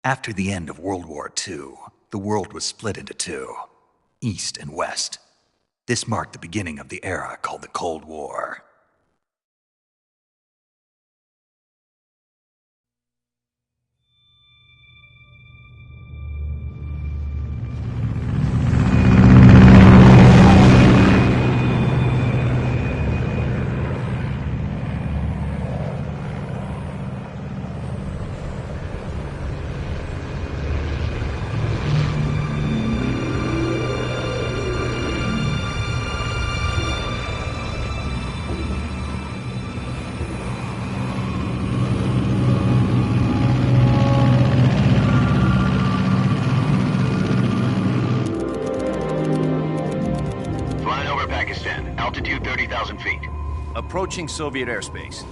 After the end of World War II, the world was split into two, East and West. This marked the beginning of the era called the Cold War. Altitude 30,000 feet. Approaching Soviet airspace.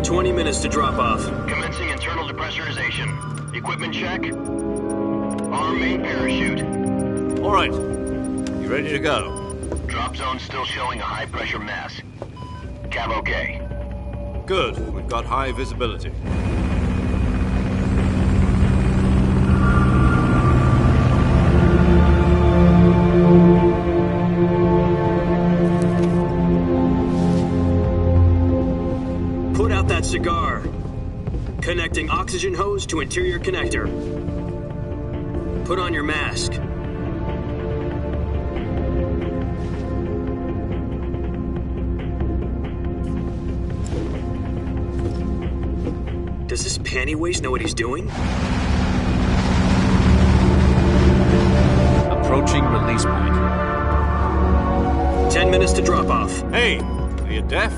20 minutes to drop off. Commencing internal depressurization. Equipment check. Arm main parachute. All right. You ready to go? Drop zone still showing a high pressure mass. Cav okay. Good. We've got high visibility. Put out that cigar. Connecting oxygen hose to interior connector. Put on your mask. Does this panty waste know what he's doing? Approaching release point. 10 minutes to drop off. Hey, are you deaf?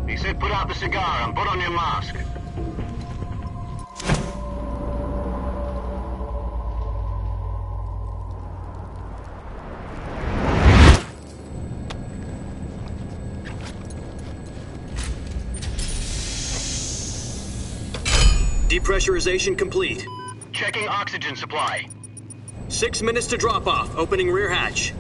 He said put out the cigar and put on your mask. Depressurization complete. Checking oxygen supply. 6 minutes to drop off. Opening rear hatch.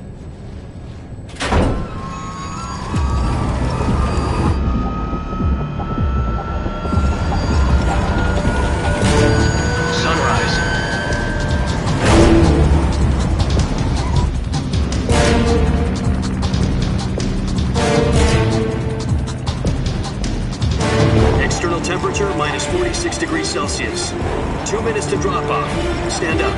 Sunrise. External temperature minus 46 degrees Celsius. 2 minutes to drop off. Stand up.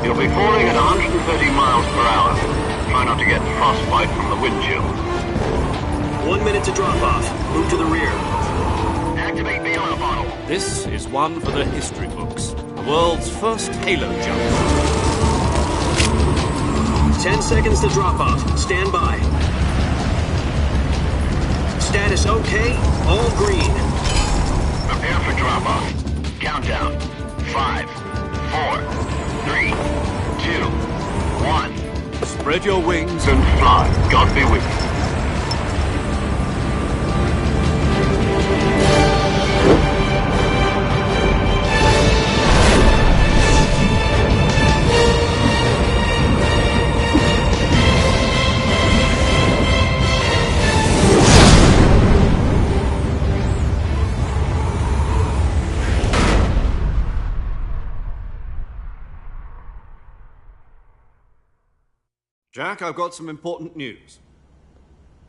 You'll be falling at 130 miles per hour. Try not to get frostbite from the wind chill. 1 minute to drop off. Move to the rear. Activate the oil bottle. This is one for the history books. The world's first halo jump. 10 seconds to drop off. Stand by. Status okay. All green. Prepare for drop-off. Spread your wings And fly. God be with you. Jack, I've got some important news.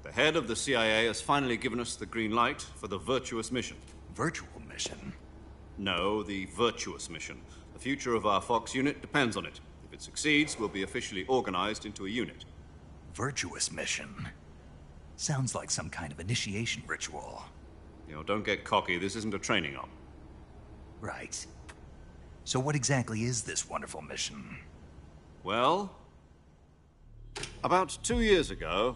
The head of the CIA has finally given us the green light for the Virtuous mission. Virtual mission? No, the Virtuous mission. The future of our Fox unit depends on it. If it succeeds, we'll be officially organized into a unit. Virtuous mission? Sounds like some kind of initiation ritual. You know, don't get cocky. This isn't a training op. Right. So what exactly is this wonderful mission? Well, about 2 years ago,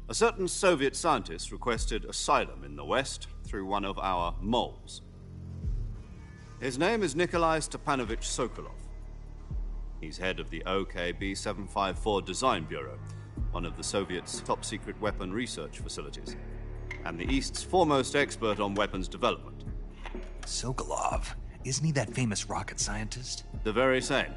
a certain Soviet scientist requested asylum in the West through one of our moles. His name is Nikolai Stepanovich Sokolov. He's head of the OKB-754 Design Bureau, one of the Soviets' top-secret weapon research facilities, and the East's foremost expert on weapons development. Sokolov? Isn't he that famous rocket scientist? The very same.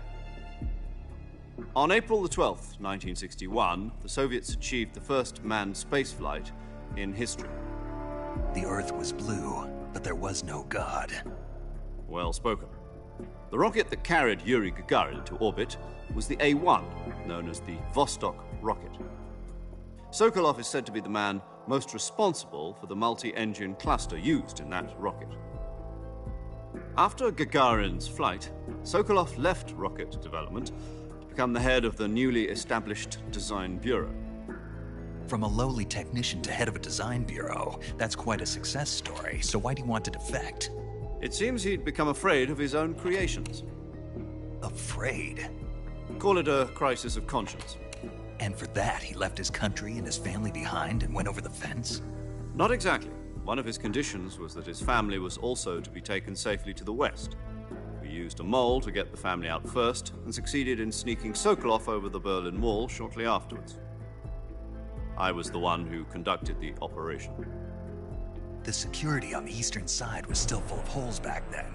On April the 12th, 1961, the Soviets achieved the first manned spaceflight in history. The Earth was blue, but there was no God. Well spoken. The rocket that carried Yuri Gagarin into orbit was the A-1, known as the Vostok rocket. Sokolov is said to be the man most responsible for the multi-engine cluster used in that rocket. After Gagarin's flight, Sokolov left rocket development to become the head of the newly established Design Bureau. From a lowly technician to head of a design bureau, that's quite a success story, so why'd he want to defect? It seems he'd become afraid of his own creations. Afraid? Call it a crisis of conscience. And for that, he left his country and his family behind and went over the fence? Not exactly. One of his conditions was that his family was also to be taken safely to the West. We used a mole to get the family out first and succeeded in sneaking Sokolov over the Berlin Wall shortly afterwards. I was the one who conducted the operation. The security on the eastern side was still full of holes back then.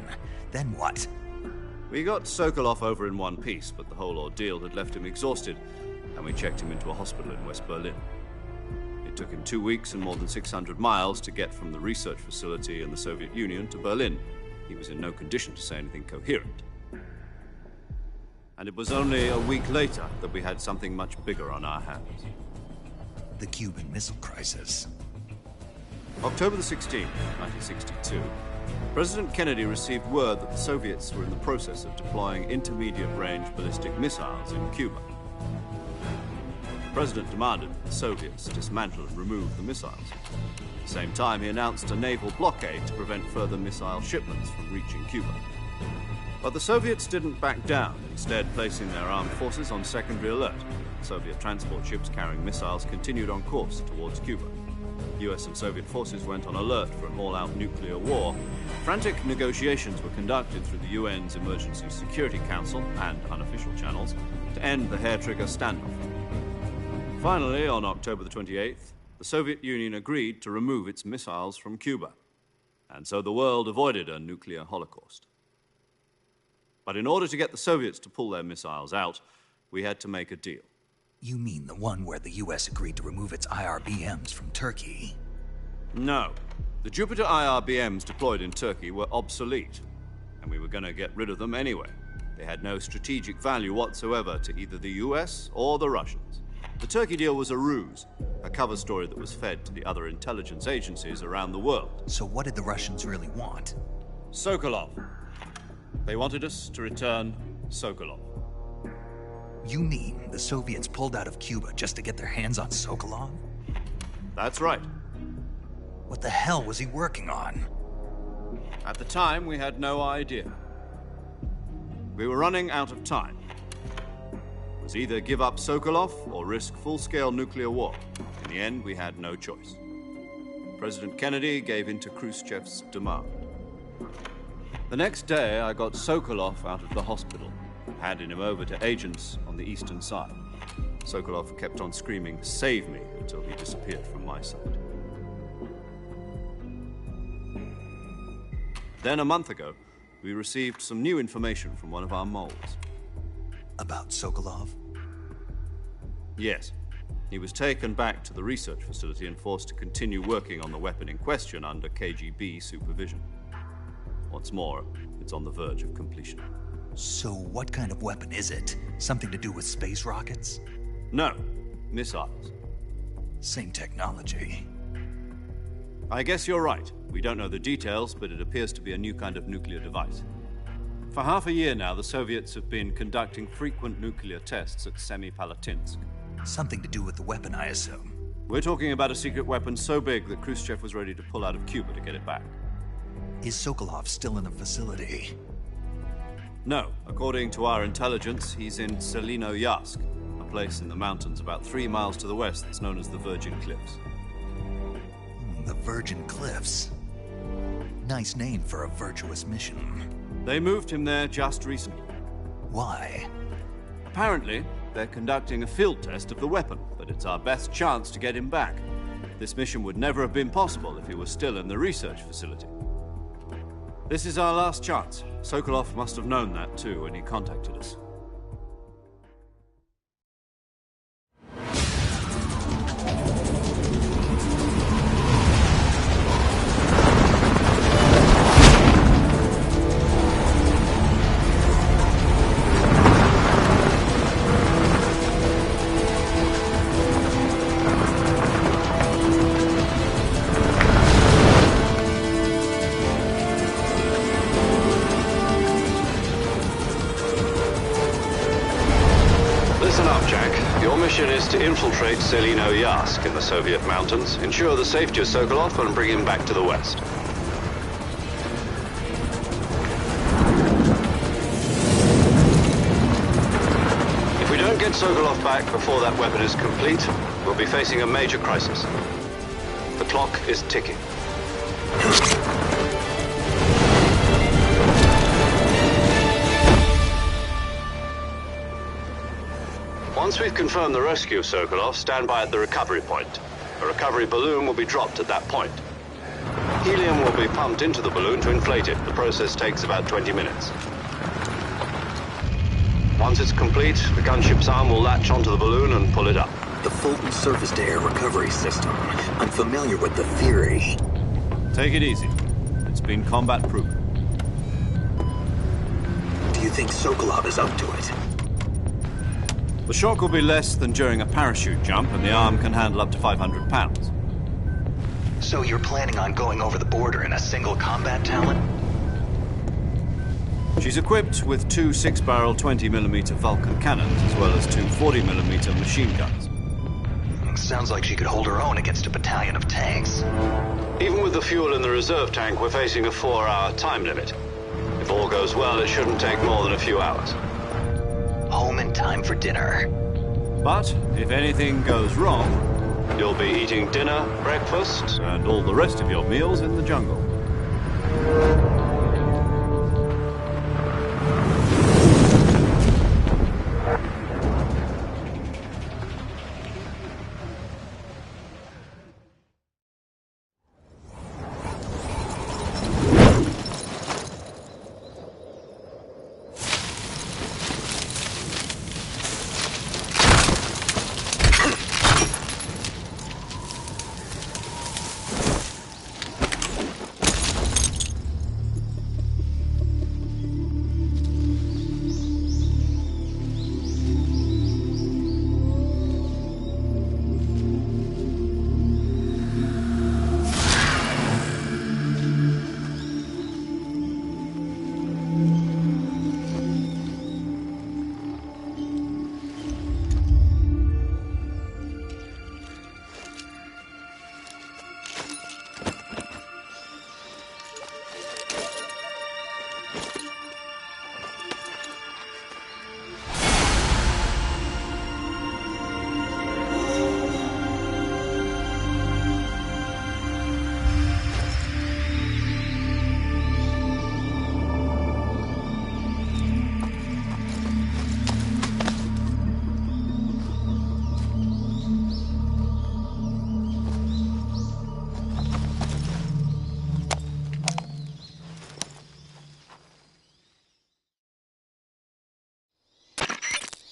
Then what? We got Sokolov over in one piece, but the whole ordeal had left him exhausted, and we checked him into a hospital in West Berlin. It took him 2 weeks and more than 600 miles to get from the research facility in the Soviet Union to Berlin. He was in no condition to say anything coherent. And it was only a week later that we had something much bigger on our hands. The Cuban Missile Crisis. October the 16th, 1962, President Kennedy received word that the Soviets were in the process of deploying intermediate-range ballistic missiles in Cuba. The President demanded that the Soviets dismantle and remove the missiles. At the same time, he announced a naval blockade to prevent further missile shipments from reaching Cuba. But the Soviets didn't back down, instead placing their armed forces on secondary alert. Soviet transport ships carrying missiles continued on course towards Cuba. US and Soviet forces went on alert for an all-out nuclear war. Frantic negotiations were conducted through the UN's Emergency Security Council and unofficial channels to end the hair-trigger standoff. Finally, on October the 28th, the Soviet Union agreed to remove its missiles from Cuba, and so the world avoided a nuclear holocaust. But in order to get the Soviets to pull their missiles out, we had to make a deal. You mean the one where the US agreed to remove its IRBMs from Turkey? No. The Jupiter IRBMs deployed in Turkey were obsolete, and we were going to get rid of them anyway. They had no strategic value whatsoever to either the US or the Russians. The Turkey deal was a ruse, a cover story that was fed to the other intelligence agencies around the world. So what did the Russians really want? Sokolov. They wanted us to return Sokolov. You mean the Soviets pulled out of Cuba just to get their hands on Sokolov? That's right. What the hell was he working on? At the time, we had no idea. We were running out of time. It was either give up Sokolov or risk full-scale nuclear war. In the end, we had no choice. President Kennedy gave in to Khrushchev's demand. The next day, I got Sokolov out of the hospital, handing him over to agents on the eastern side. Sokolov kept on screaming, "Save me," until he disappeared from my sight. Then, a month ago, we received some new information from one of our moles. About Sokolov? Yes. He was taken back to the research facility and forced to continue working on the weapon in question under KGB supervision. What's more, it's on the verge of completion. So what kind of weapon is it? Something to do with space rockets? No, missiles. Same technology. I guess you're right. We don't know the details, but it appears to be a new kind of nuclear device. For half a year now, the Soviets have been conducting frequent nuclear tests at Semipalatinsk. Something to do with the weapon, I assume. We're talking about a secret weapon so big that Khrushchev was ready to pull out of Cuba to get it back. Is Sokolov still in the facility? No. According to our intelligence, he's in Selinoyarsk, a place in the mountains about 3 miles to the west that's known as the Virgin Cliffs. The Virgin Cliffs. Nice name for a virtuous mission. They moved him there just recently. Why? Apparently, they're conducting a field test of the weapon, but it's our best chance to get him back. This mission would never have been possible if he was still in the research facility. This is our last chance. Sokolov must have known that too when he contacted us. To infiltrate Selinoyarsk in the Soviet mountains, ensure the safety of Sokolov, and bring him back to the west. If we don't get Sokolov back before that weapon is complete, we'll be facing a major crisis. The clock is ticking. Once we've confirmed the rescue of Sokolov, stand by at the recovery point. A recovery balloon will be dropped at that point. Helium will be pumped into the balloon to inflate it. The process takes about 20 minutes. Once it's complete, the gunship's arm will latch onto the balloon and pull it up. The Fulton surface-to-air recovery system. I'm familiar with the theory. Take it easy. It's been combat-proven. Do you think Sokolov is up to it? The shock will be less than during a parachute jump, and the arm can handle up to 500 pounds. So you're planning on going over the border in a single combat talon? She's equipped with 2 6-barrel 20mm Vulcan cannons, as well as 2 40mm machine guns. Sounds like she could hold her own against a battalion of tanks. Even with the fuel in the reserve tank, we're facing a 4-hour time limit. If all goes well, it shouldn't take more than a few hours. Home in time for dinner. But if anything goes wrong, you'll be eating dinner, breakfast, and all the rest of your meals in the jungle.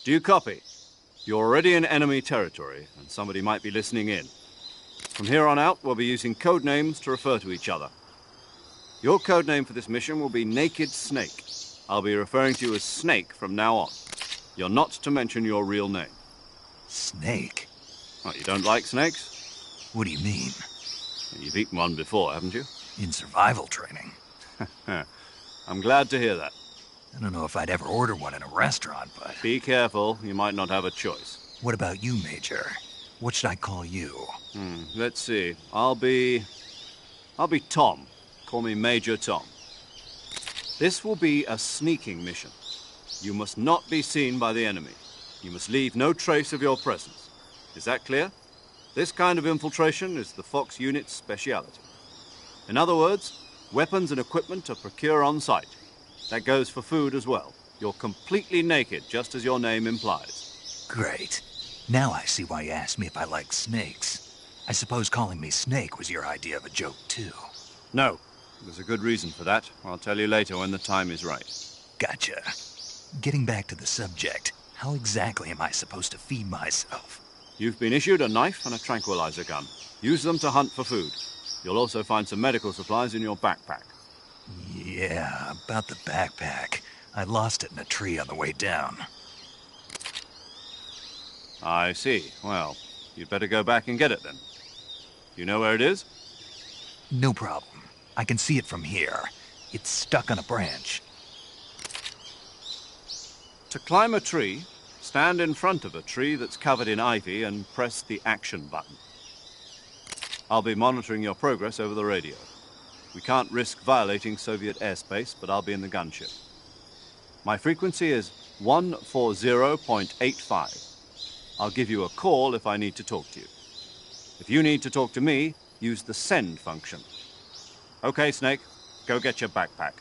Do you copy? You're already in enemy territory, and somebody might be listening in. From here on out, we'll be using code names to refer to each other. Your code name for this mission will be Naked Snake. I'll be referring to you as Snake from now on. You're not to mention your real name. Snake? Oh, you don't like snakes? What do you mean? You've eaten one before, haven't you? In survival training? I'm glad to hear that. I don't know if I'd ever order one in a restaurant, but... Be careful, you might not have a choice. What about you, Major? What should I call you? Let's see. I'll be Tom. Call me Major Tom. This will be a sneaking mission. You must not be seen by the enemy. You must leave no trace of your presence. Is that clear? This kind of infiltration is the Fox unit's speciality. In other words, weapons and equipment are procured on site. That goes for food as well. You're completely naked, just as your name implies. Great. Now I see why you asked me if I like snakes. I suppose calling me Snake was your idea of a joke, too. No. There's a good reason for that. I'll tell you later when the time is right. Gotcha. Getting back to the subject, how exactly am I supposed to feed myself? You've been issued a knife and a tranquilizer gun. Use them to hunt for food. You'll also find some medical supplies in your backpack. Yeah, about the backpack. I lost it in a tree on the way down. I see. Well, you'd better go back and get it then. You know where it is? No problem. I can see it from here. It's stuck on a branch. To climb a tree, stand in front of a tree that's covered in ivy and press the action button. I'll be monitoring your progress over the radio. We can't risk violating Soviet airspace, but I'll be in the gunship. My frequency is 140.85. I'll give you a call if I need to talk to you. If you need to talk to me, use the send function. Okay, Snake, go get your backpack.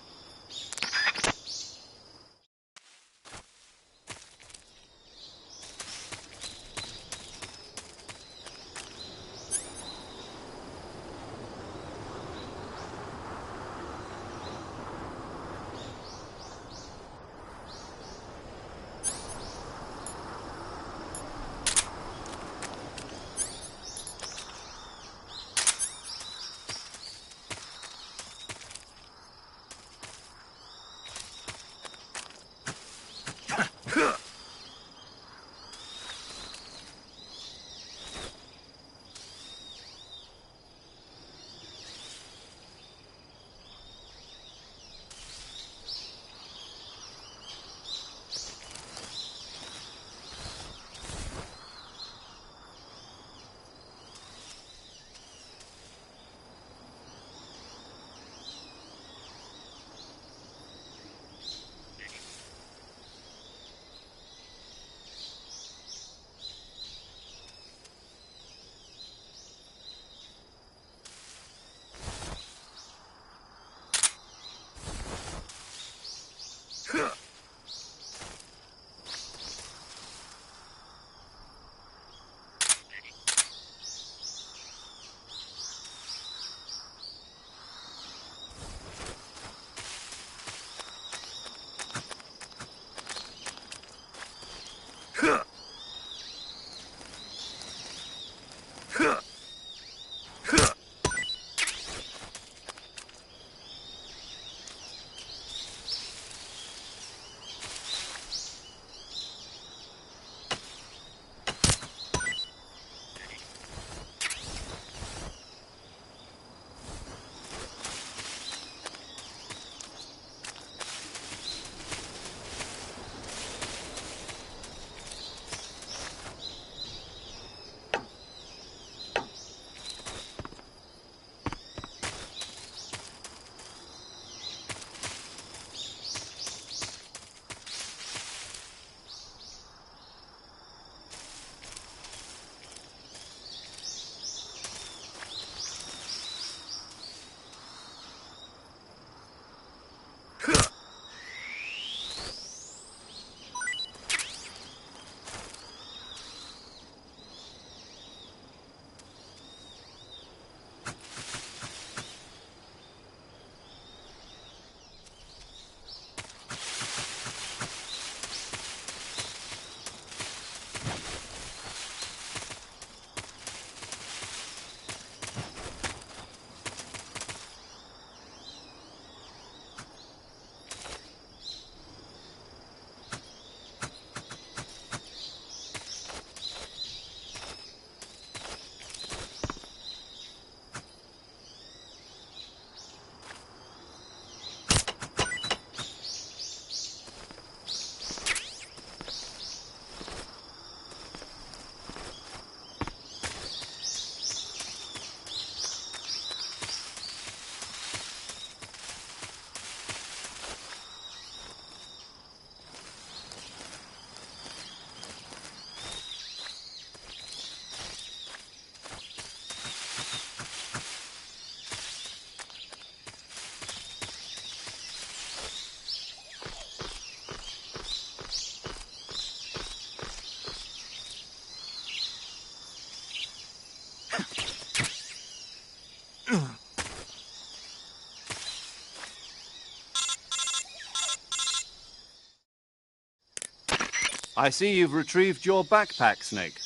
I see you've retrieved your backpack, Snake.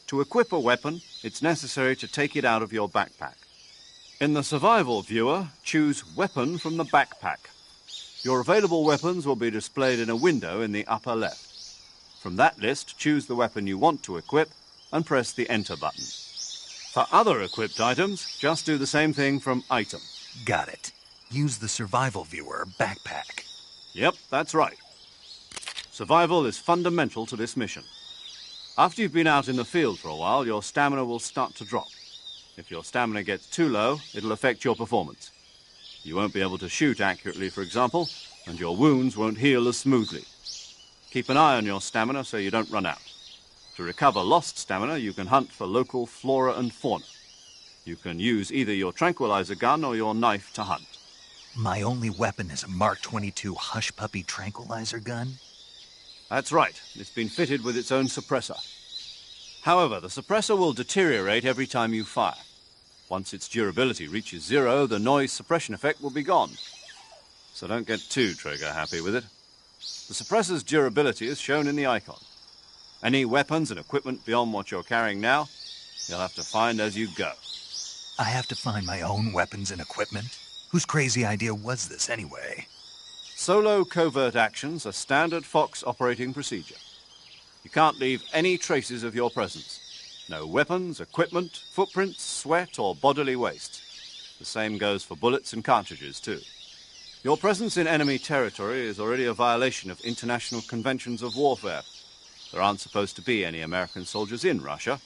To equip a weapon, it's necessary to take it out of your backpack. In the survival viewer, choose Weapon from the backpack. Your available weapons will be displayed in a window in the upper left. From that list, choose the weapon you want to equip and press the Enter button. For other equipped items, just do the same thing from Item. Got it. Use the survival viewer backpack. Yep, that's right. Survival is fundamental to this mission. After you've been out in the field for a while, your stamina will start to drop. If your stamina gets too low, it'll affect your performance. You won't be able to shoot accurately, for example, and your wounds won't heal as smoothly. Keep an eye on your stamina so you don't run out. To recover lost stamina, you can hunt for local flora and fauna. You can use either your tranquilizer gun or your knife to hunt. My only weapon is a Mark 22 Hush Puppy tranquilizer gun? That's right. It's been fitted with its own suppressor. However, the suppressor will deteriorate every time you fire. Once its durability reaches 0, the noise suppression effect will be gone. So don't get too trigger-happy with it. The suppressor's durability is shown in the icon. Any weapons and equipment beyond what you're carrying now, you'll have to find as you go. I have to find my own weapons and equipment? Whose crazy idea was this anyway? Solo covert actions are standard Fox operating procedure. You can't leave any traces of your presence. No weapons, equipment, footprints, sweat, or bodily waste. The same goes for bullets and cartridges, too. Your presence in enemy territory is already a violation of international conventions of warfare. There aren't supposed to be any American soldiers in Russia.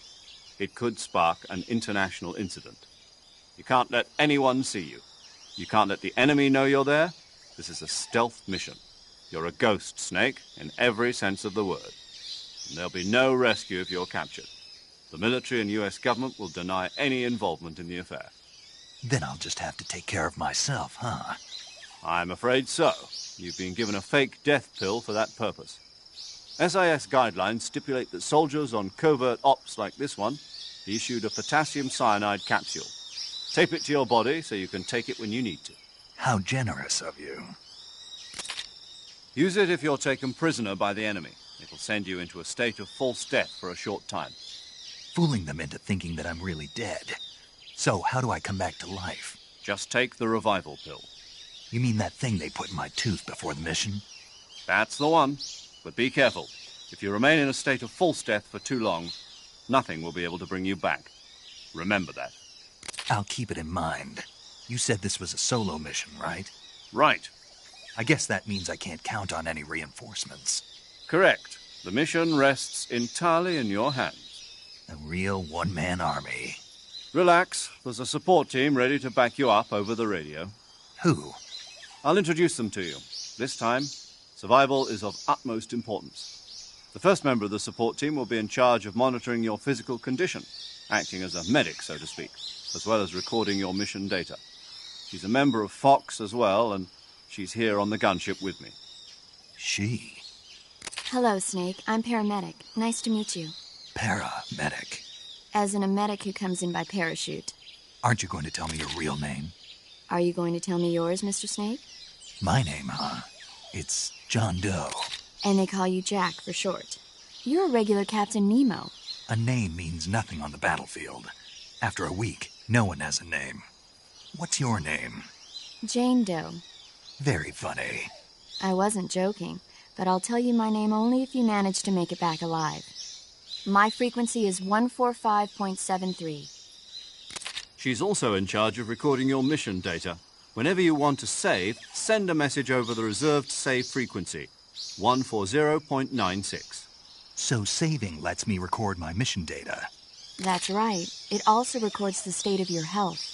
It could spark an international incident. You can't let anyone see you. You can't let the enemy know you're there. This is a stealth mission. You're a ghost, Snake, in every sense of the word. And there'll be no rescue if you're captured. The military and US government will deny any involvement in the affair. Then I'll just have to take care of myself, huh? I'm afraid so. You've been given a fake death pill for that purpose. SIS guidelines stipulate that soldiers on covert ops like this one be issued a potassium cyanide capsule. Tape it to your body so you can take it when you need to. How generous of you. Use it if you're taken prisoner by the enemy. It'll send you into a state of false death for a short time. Fooling them into thinking that I'm really dead. So, how do I come back to life? Just take the revival pill. You mean that thing they put in my tooth before the mission? That's the one. But be careful. If you remain in a state of false death for too long, nothing will be able to bring you back. Remember that. I'll keep it in mind. You said this was a solo mission, right? Right. I guess that means I can't count on any reinforcements. Correct. The mission rests entirely in your hands. A real one-man army. Relax. There's a support team ready to back you up over the radio. Who? I'll introduce them to you. This time, survival is of utmost importance. The first member of the support team will be in charge of monitoring your physical condition, acting as a medic, so to speak, as well as recording your mission data. She's a member of Fox as well, and she's here on the gunship with me. She? Hello, Snake. I'm paramedic. Nice to meet you. Paramedic. As in a medic who comes in by parachute. Aren't you going to tell me your real name? Are you going to tell me yours, Mr. Snake? My name, huh? It's John Doe. And they call you Jack for short. You're a regular Captain Nemo. A name means nothing on the battlefield. After a week, no one has a name. What's your name? Jane Doe. Very funny. I wasn't joking, but I'll tell you my name only if you manage to make it back alive. My frequency is 145.73. She's also in charge of recording your mission data. Whenever you want to save, send a message over the reserved save frequency, 140.96. So saving lets me record my mission data. That's right. It also records the state of your health.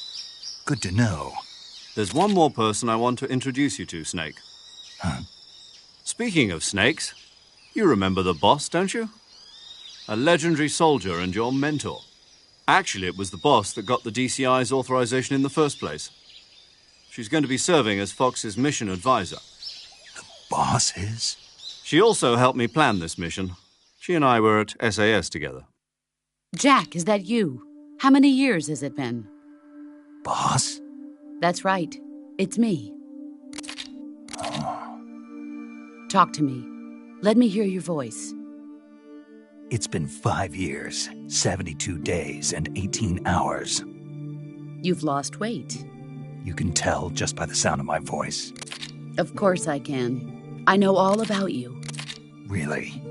Good to know. There's one more person I want to introduce you to, Snake. Huh? Speaking of snakes, you remember the boss, don't you? A legendary soldier and your mentor. Actually, it was the boss that got the DCI's authorization in the first place. She's going to be serving as Fox's mission advisor. The boss is? She also helped me plan this mission. She and I were at SAS together. Jack, is that you? How many years has it been? Boss? That's right. It's me. Talk to me. Let me hear your voice. It's been 5 years, 72 days, and 18 hours. You've lost weight. You can tell just by the sound of my voice. Of course I can. I know all about you. Really?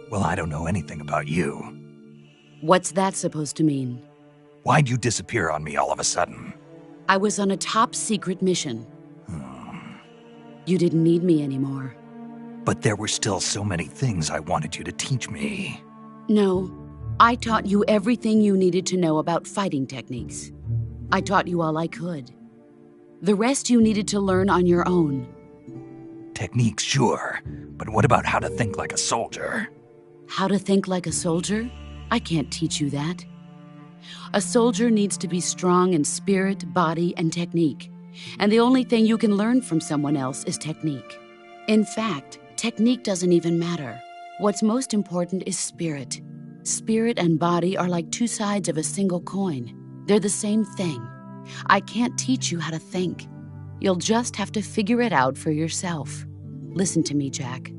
Well, I don't know anything about you. What's that supposed to mean? Why'd you disappear on me all of a sudden? I was on a top-secret mission. You didn't need me anymore. But there were still so many things I wanted you to teach me. No, I taught you everything you needed to know about fighting techniques. I taught you all I could. The rest you needed to learn on your own. Techniques, sure. But what about how to think like a soldier? How to think like a soldier? I can't teach you that. A soldier needs to be strong in spirit, body, and technique. And the only thing you can learn from someone else is technique. In fact, technique doesn't even matter. What's most important is spirit. Spirit and body are like two sides of a single coin. They're the same thing. I can't teach you how to think. You'll just have to figure it out for yourself. Listen to me, Jack.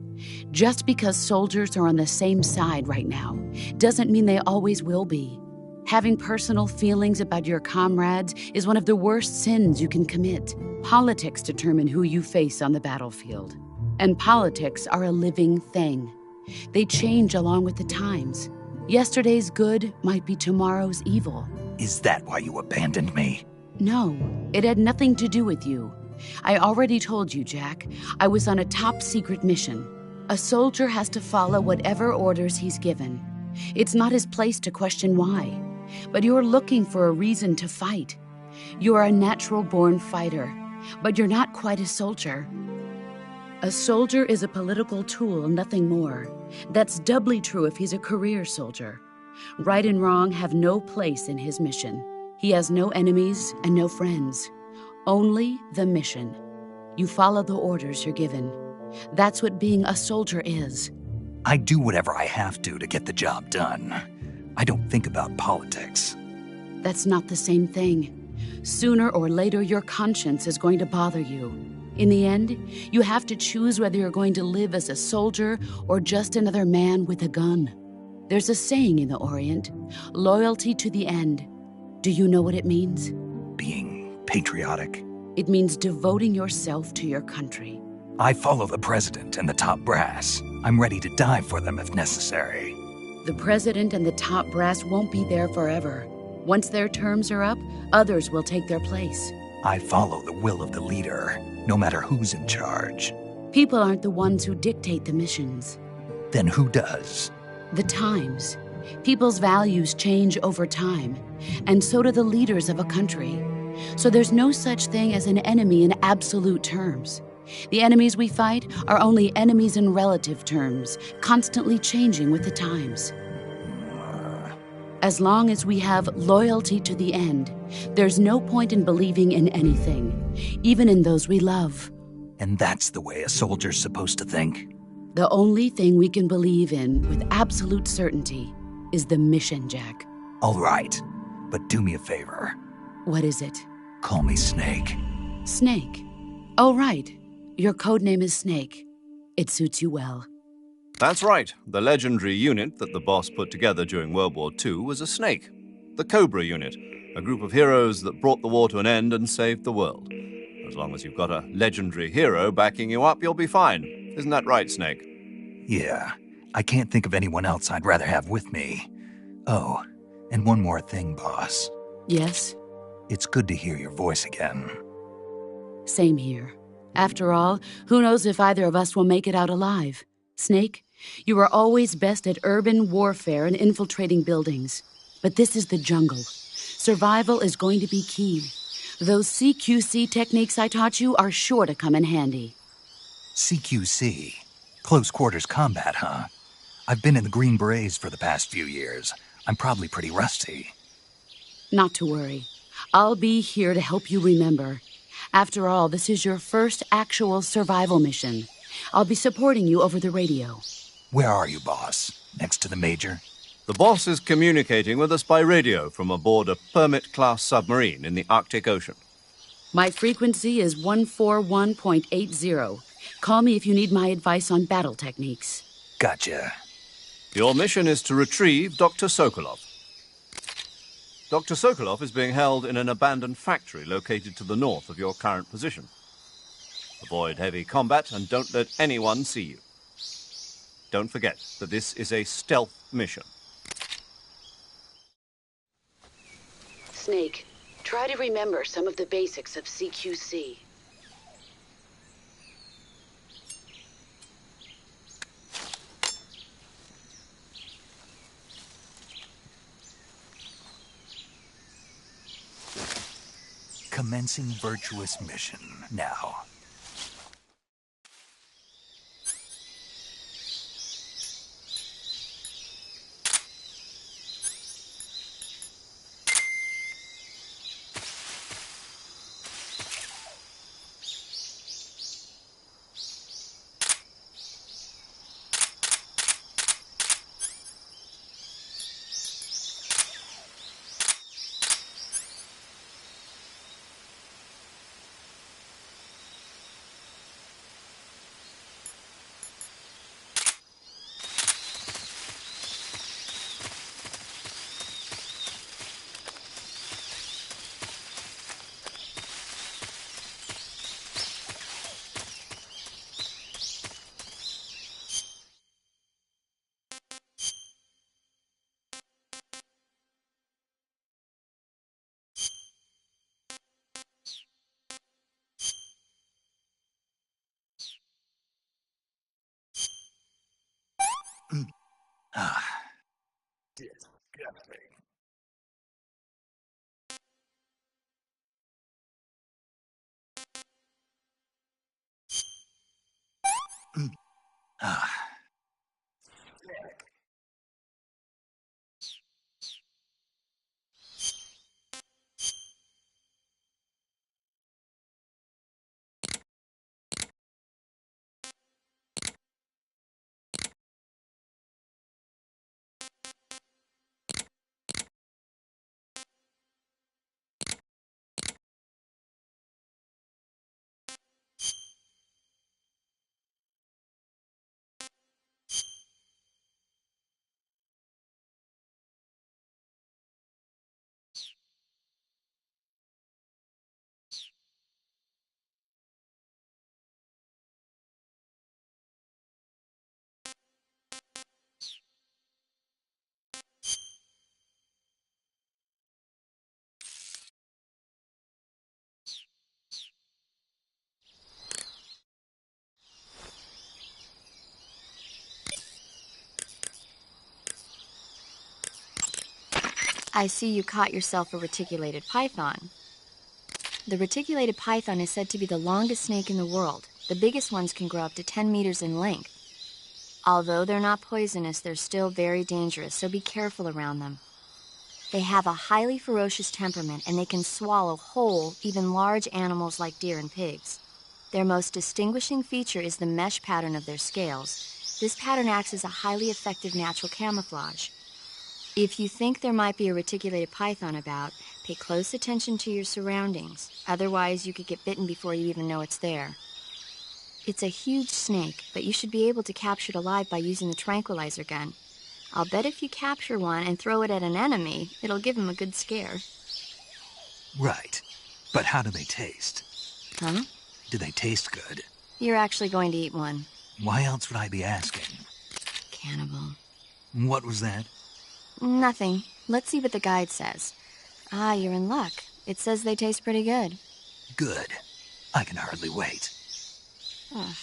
Just because soldiers are on the same side right now doesn't mean they always will be. Having personal feelings about your comrades is one of the worst sins you can commit. Politics determine who you face on the battlefield. And politics are a living thing. They change along with the times. Yesterday's good might be tomorrow's evil. Is that why you abandoned me? No, it had nothing to do with you. I already told you, Jack. I was on a top-secret mission. A soldier has to follow whatever orders he's given. It's not his place to question why. But you're looking for a reason to fight. You're a natural-born fighter, but you're not quite a soldier. A soldier is a political tool, nothing more. That's doubly true if he's a career soldier. Right and wrong have no place in his mission. He has no enemies and no friends. Only the mission. You follow the orders you're given. That's what being a soldier is. I do whatever I have to get the job done. I don't think about politics. That's not the same thing. Sooner or later, your conscience is going to bother you. In the end, you have to choose whether you're going to live as a soldier or just another man with a gun. There's a saying in the Orient, loyalty to the end. Do you know what it means? Being patriotic. It means devoting yourself to your country. I follow the president and the top brass. I'm ready to die for them if necessary. The president and the top brass won't be there forever. Once their terms are up, others will take their place. I follow the will of the leader, no matter who's in charge. People aren't the ones who dictate the missions. Then who does? The times. People's values change over time, and so do the leaders of a country. So there's no such thing as an enemy in absolute terms. The enemies we fight are only enemies in relative terms, constantly changing with the times. As long as we have loyalty to the end, there's no point in believing in anything, even in those we love. And that's the way a soldier's supposed to think? The only thing we can believe in with absolute certainty is the mission, Jack. All right, but do me a favor. What is it? Call me Snake. Snake? Oh, right. Your codename is Snake. It suits you well. That's right. The legendary unit that the boss put together during World War II was a snake. The Cobra unit, a group of heroes that brought the war to an end and saved the world. As long as you've got a legendary hero backing you up, you'll be fine. Isn't that right, Snake? Yeah. I can't think of anyone else I'd rather have with me. Oh, and one more thing, boss. Yes? It's good to hear your voice again. Same here. After all, who knows if either of us will make it out alive? Snake, you are always best at urban warfare and infiltrating buildings. But this is the jungle. Survival is going to be key. Those CQC techniques I taught you are sure to come in handy. CQC? Close quarters combat, huh? I've been in the Green Berets for the past few years. I'm probably pretty rusty. Not to worry. I'll be here to help you remember. After all, this is your first actual survival mission. I'll be supporting you over the radio. Where are you, boss? Next to the Major? The boss is communicating with us by radio from aboard a Permit-class submarine in the Arctic Ocean. My frequency is 141.80. Call me if you need my advice on battle techniques. Gotcha. Your mission is to retrieve Dr. Sokolov. Dr. Sokolov is being held in an abandoned factory located to the north of your current position. Avoid heavy combat and don't let anyone see you. Don't forget that this is a stealth mission. Snake, try to remember some of the basics of CQC. Commencing virtuous mission now. Ah. Ah. I see you caught yourself a reticulated python. The reticulated python is said to be the longest snake in the world. The biggest ones can grow up to 10 meters in length. Although they're not poisonous, they're still very dangerous, so be careful around them. They have a highly ferocious temperament, and they can swallow whole, even large animals like deer and pigs. Their most distinguishing feature is the mesh pattern of their scales. This pattern acts as a highly effective natural camouflage. If you think there might be a reticulated python about, pay close attention to your surroundings. Otherwise, you could get bitten before you even know it's there. It's a huge snake, but you should be able to capture it alive by using the tranquilizer gun. I'll bet if you capture one and throw it at an enemy, it'll give him a good scare. Right. But how do they taste? Huh? Do they taste good? You're actually going to eat one. Why else would I be asking? Cannibal. What was that? Nothing. Let's see what the guide says. Ah, you're in luck. It says they taste pretty good. Good. I can hardly wait. Ugh.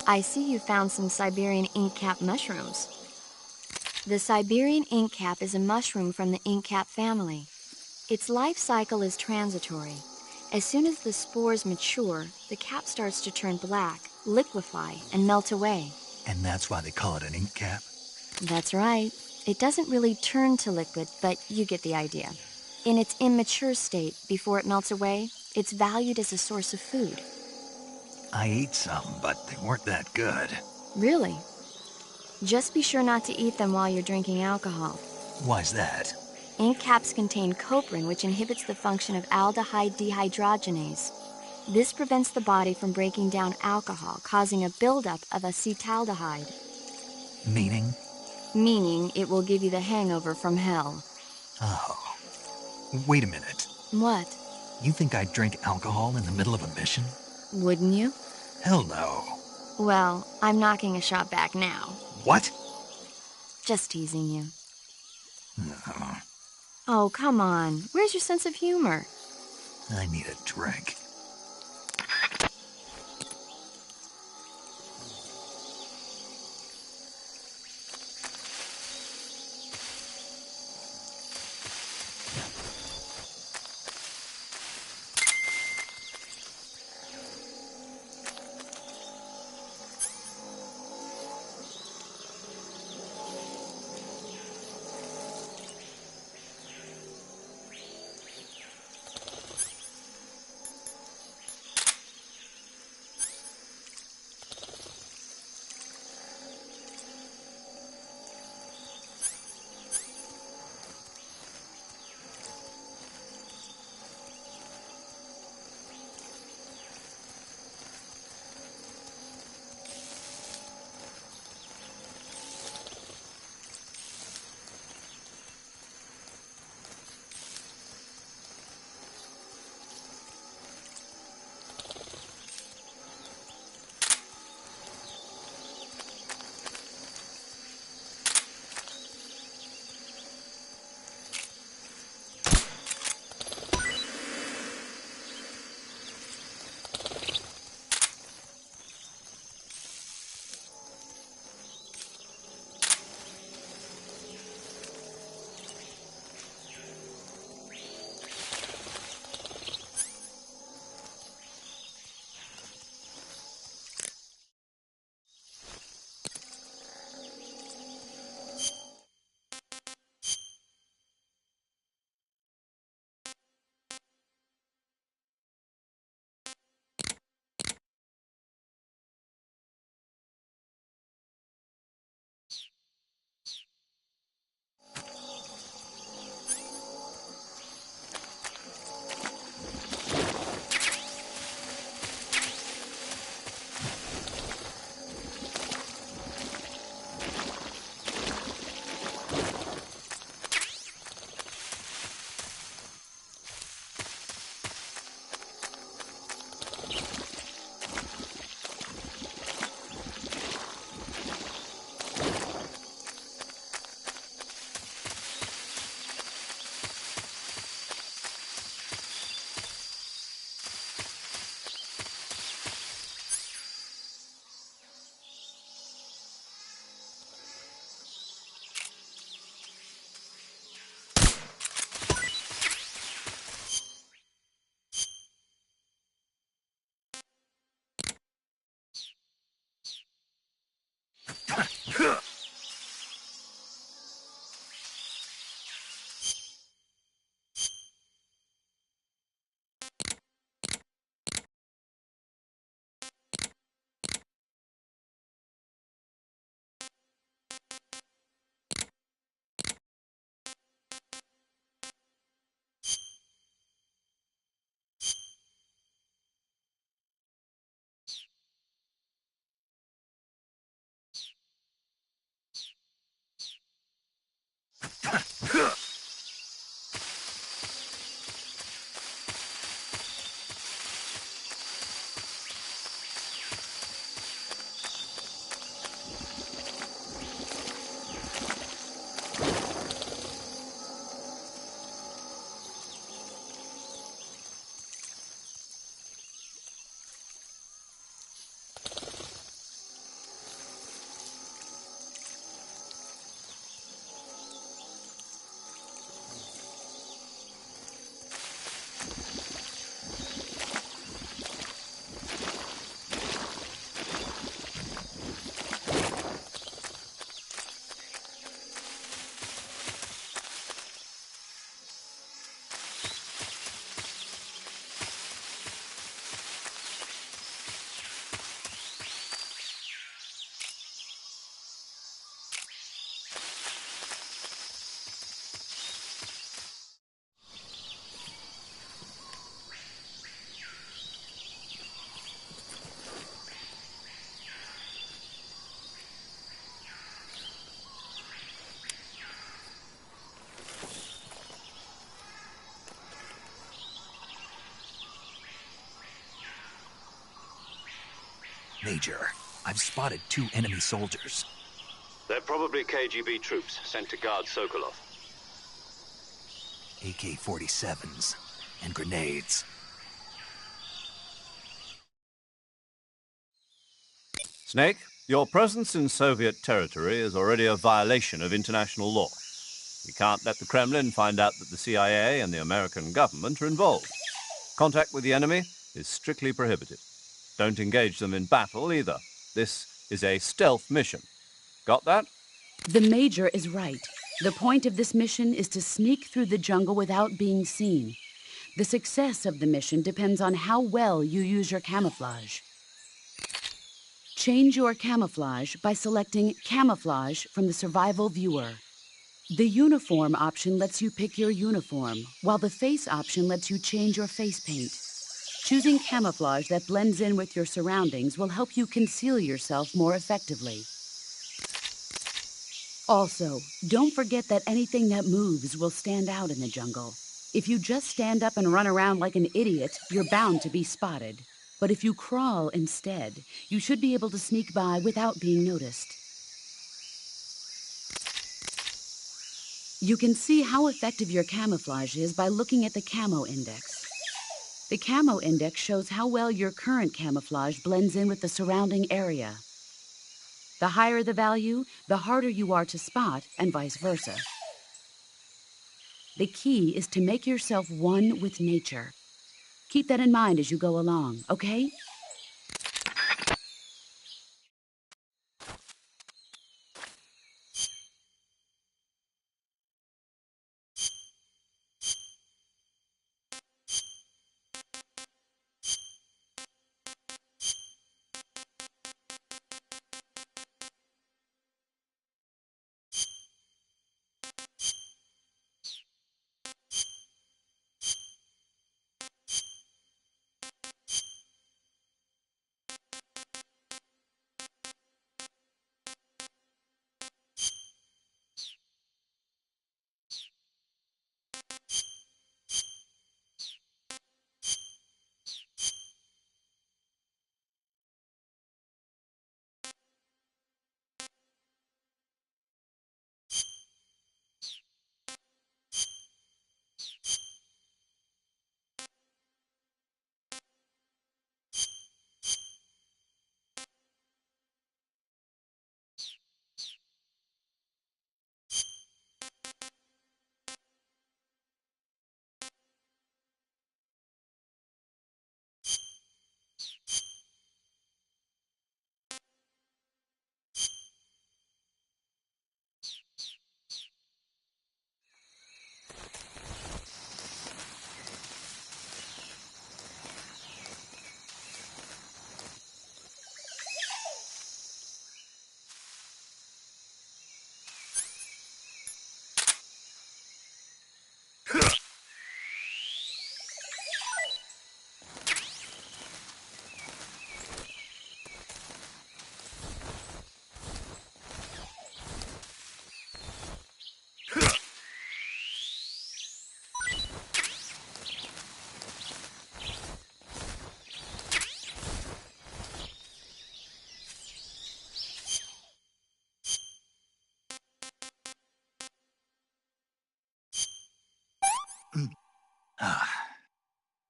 I see you found some Siberian ink cap mushrooms. The Siberian ink cap is a mushroom from the ink cap family. Its life cycle is transitory. As soon as the spores mature, the cap starts to turn black, liquefy, and melt away. And that's why they call it an ink cap? That's right. It doesn't really turn to liquid, but you get the idea. In its immature state, before it melts away, it's valued as a source of food. I ate some, but they weren't that good. Really? Just be sure not to eat them while you're drinking alcohol. Why's that? Ink caps contain coprin, which inhibits the function of aldehyde dehydrogenase. This prevents the body from breaking down alcohol, causing a buildup of acetaldehyde. Meaning? Meaning it will give you the hangover from hell. Oh. Wait a minute. What? You think I'd drink alcohol in the middle of a mission? Wouldn't you? Hell no. Well, I'm knocking a shot back now. What? Just teasing you. No. Oh, come on. Where's your sense of humor? I need a drink. Major, I've spotted 2 enemy soldiers. They're probably KGB troops sent to guard Sokolov. AK-47s and grenades. Snake, your presence in Soviet territory is already a violation of international law. We can't let the Kremlin find out that the CIA and the American government are involved. Contact with the enemy is strictly prohibited. Don't engage them in battle either. This is a stealth mission. Got that? The Major is right. The point of this mission is to sneak through the jungle without being seen. The success of the mission depends on how well you use your camouflage. Change your camouflage by selecting Camouflage from the Survival Viewer. The Uniform option lets you pick your uniform, while the Face option lets you change your face paint. Choosing camouflage that blends in with your surroundings will help you conceal yourself more effectively. Also, don't forget that anything that moves will stand out in the jungle. If you just stand up and run around like an idiot, you're bound to be spotted. But if you crawl instead, you should be able to sneak by without being noticed. You can see how effective your camouflage is by looking at the Camo Index. The Camo Index shows how well your current camouflage blends in with the surrounding area. The higher the value, the harder you are to spot, and vice versa. The key is to make yourself one with nature. Keep that in mind as you go along, okay?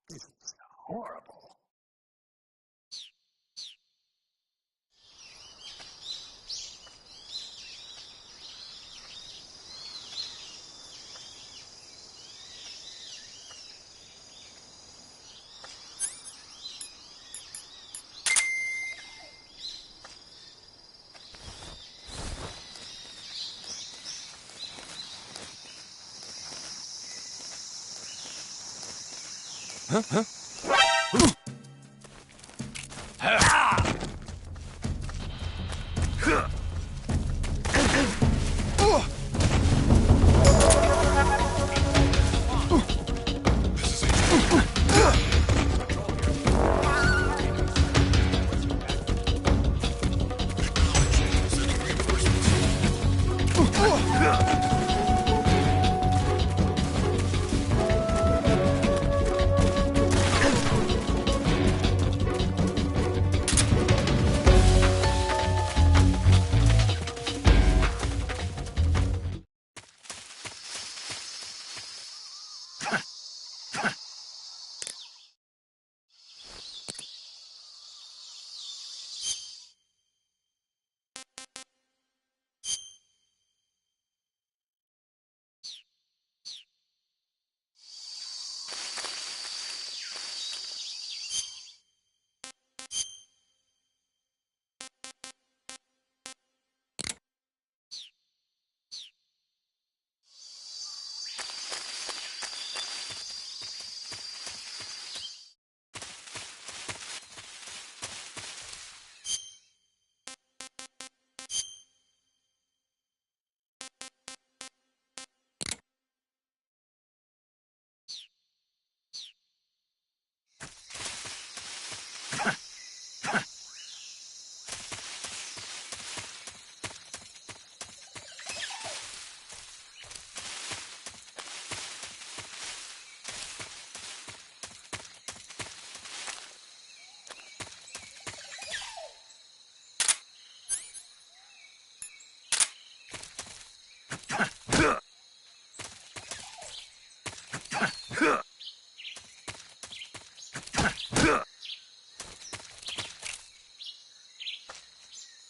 It's horrible.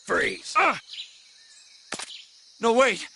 Freeze! No, wait!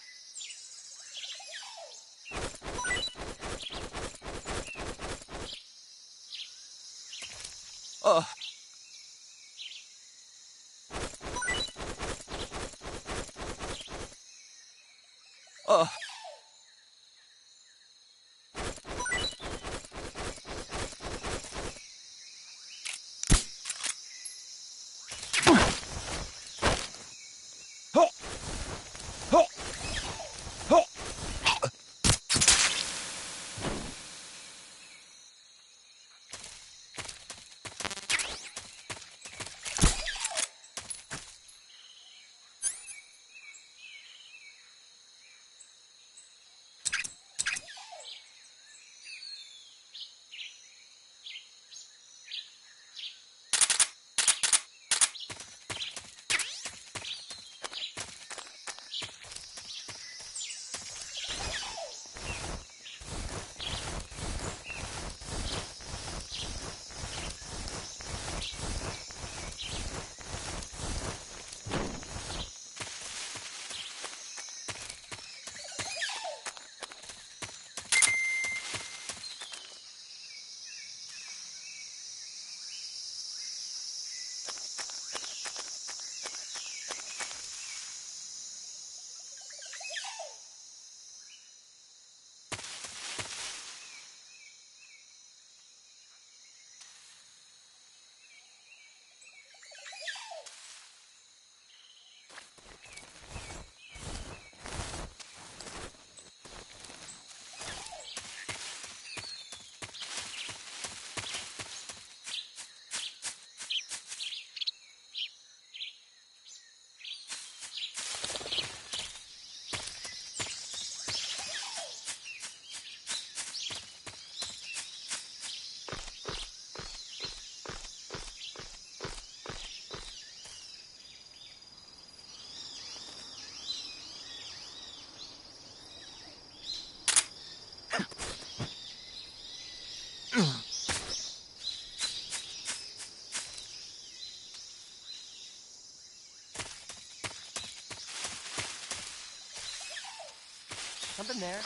Something there.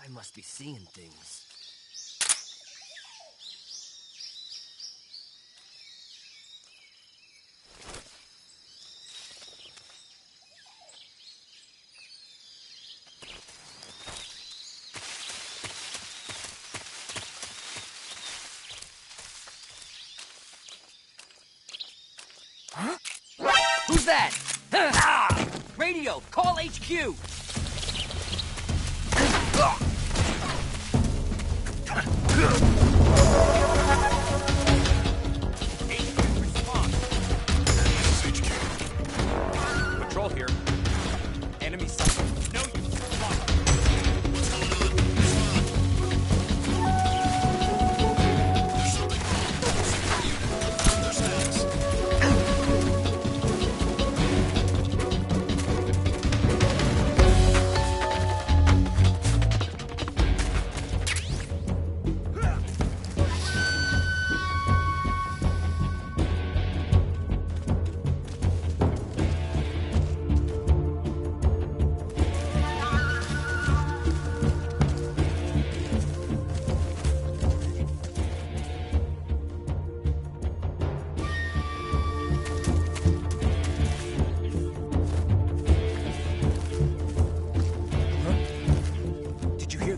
I must be seeing things. Who's that? Radio, call HQ! Patrol here. Enemy sighted. No use.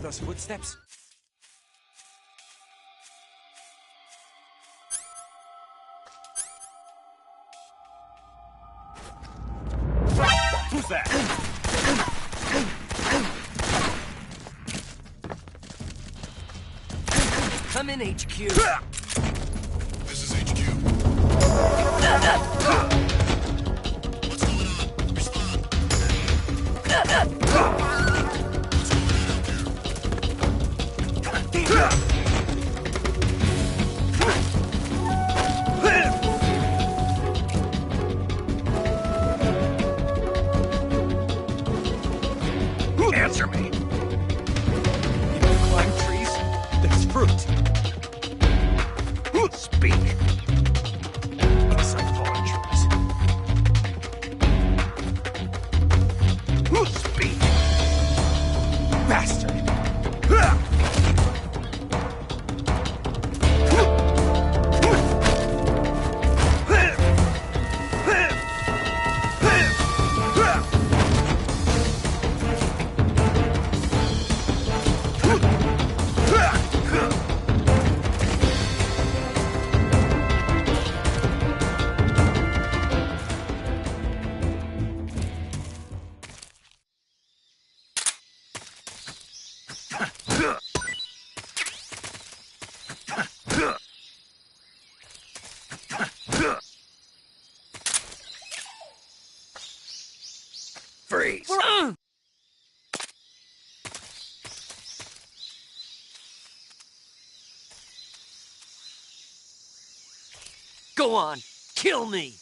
Those footsteps? Who's that? Come in, HQ. This is HQ. What's going on? Respond. Answer me. You can climb trees? There's fruit. Speak. Speak. Bastard. Freeze. Go on, kill me!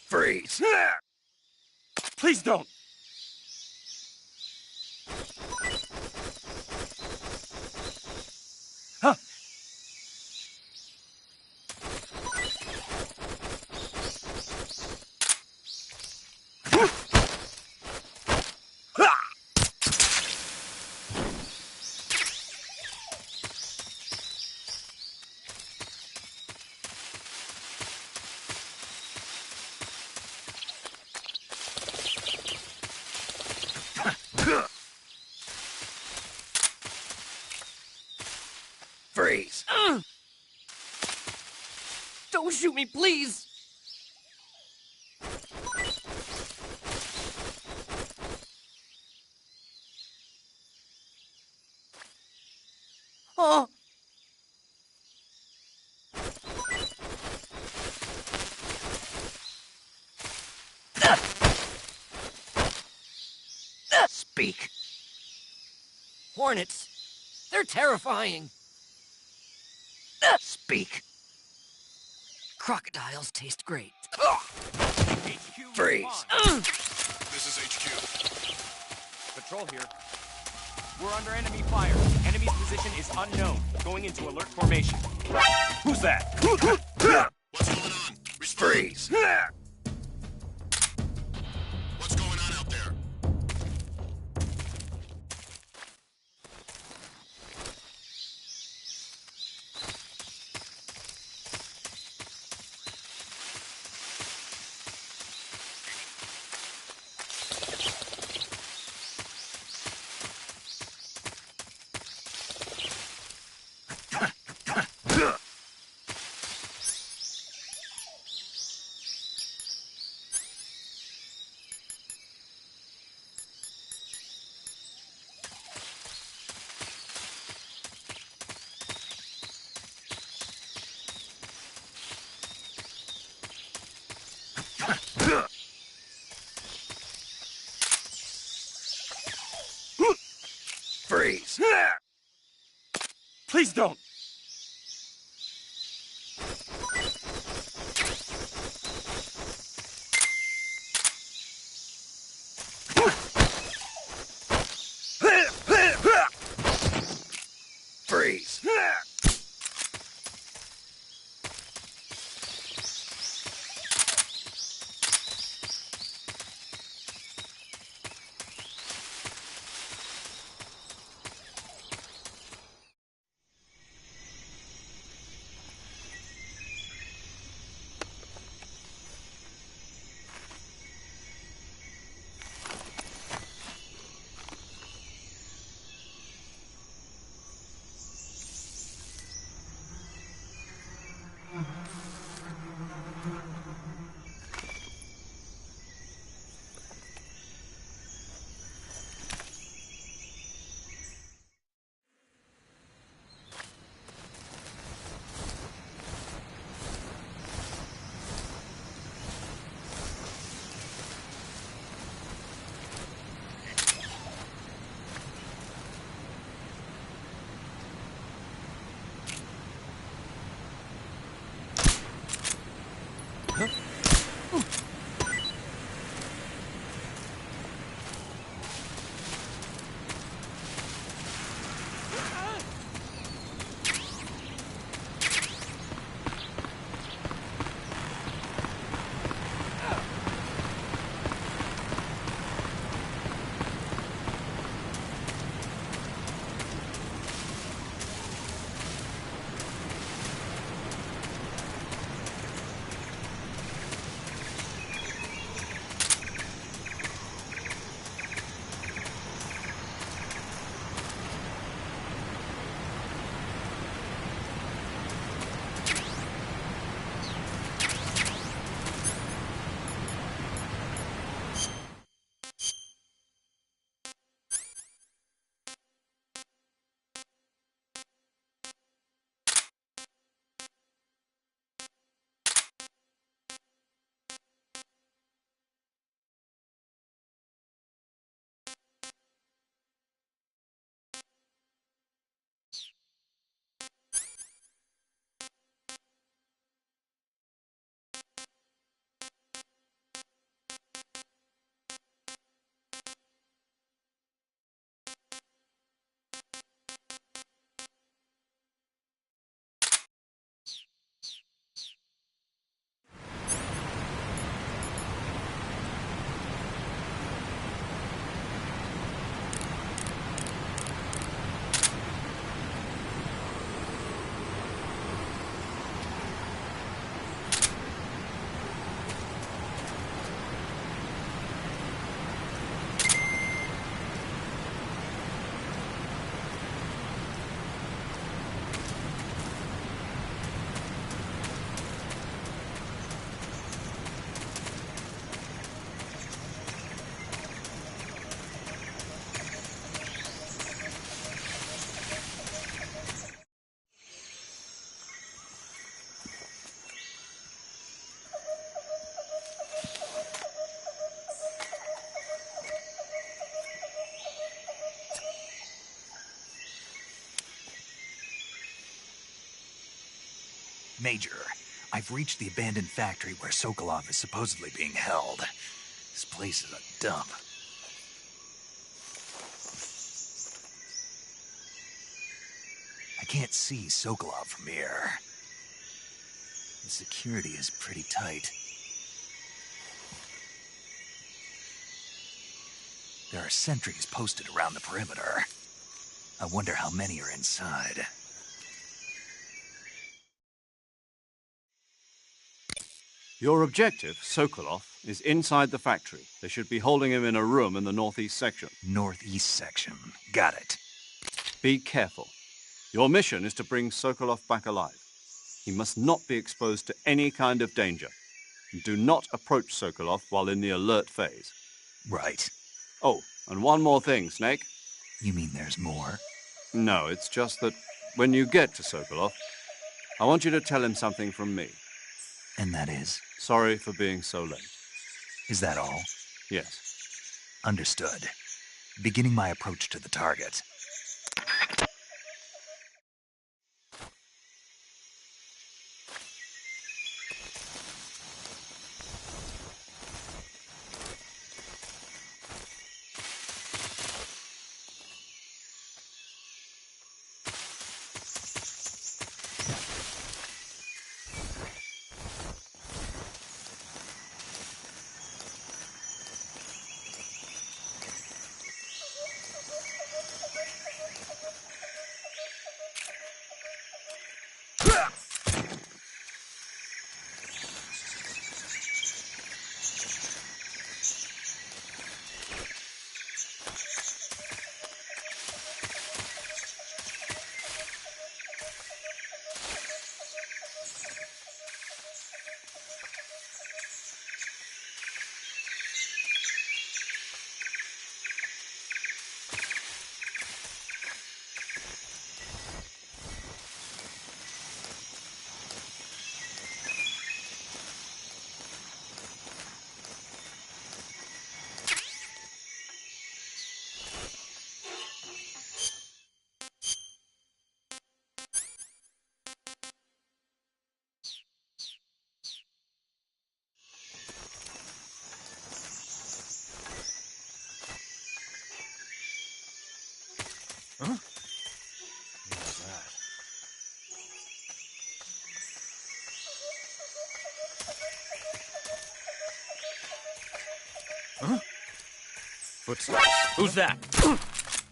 Freeze. Please don't! Huh. Freeze. Don't shoot me, please! Oh! Speak. Hornets! They're terrifying! Speak. Crocodiles taste great. HQ, Freeze. respond. This is HQ. Patrol here. We're under enemy fire. Enemy's position is unknown. Going into alert formation. Who's that? What's going on? Respond. Freeze. What's going on out there? Freeze. Please don't! Freeze. Major, I've reached the abandoned factory where Sokolov is supposedly being held. This place is a dump. I can't see Sokolov from here. The security is pretty tight. There are sentries posted around the perimeter. I wonder how many are inside. Your objective, Sokolov, is inside the factory. They should be holding him in a room in the northeast section. Northeast section. Got it. Be careful. Your mission is to bring Sokolov back alive. He must not be exposed to any kind of danger. Do not approach Sokolov while in the alert phase. Right. Oh, and one more thing, Snake. You mean there's more? No, it's just that when you get to Sokolov, I want you to tell him something from me. And that is? Sorry for being so late. Is that all? Yes. Understood. Beginning my approach to the target. Huh? What's that? Huh? Footsteps. Who's that?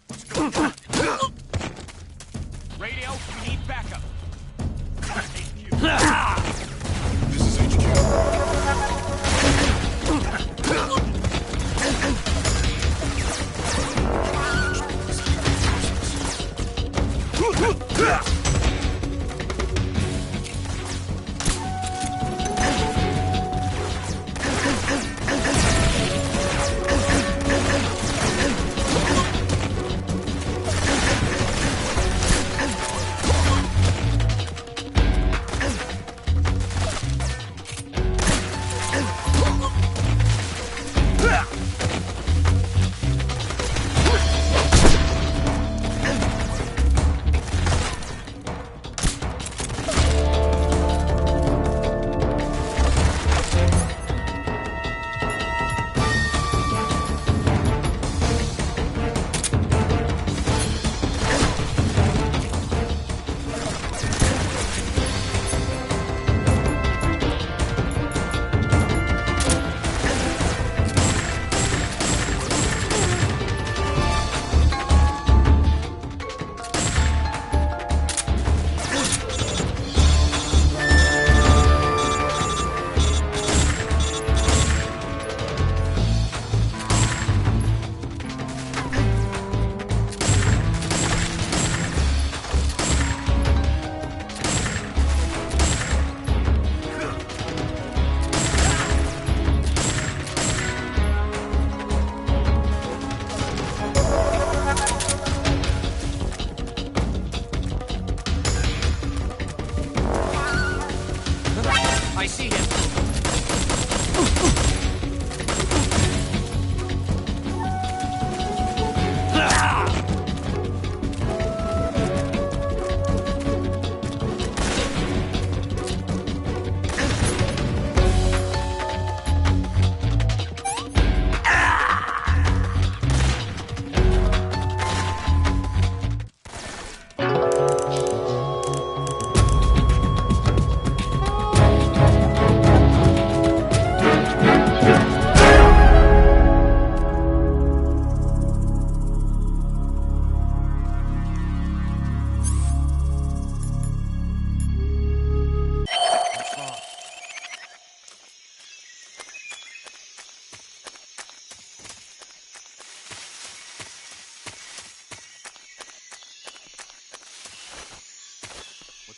What's going on? Radio, we need backup. This is HQ.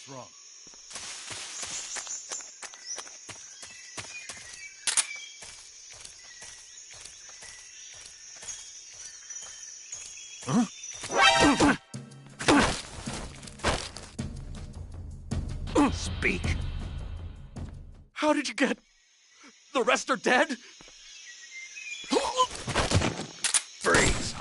wrong? Speak. How did you get... The rest are dead? Freeze.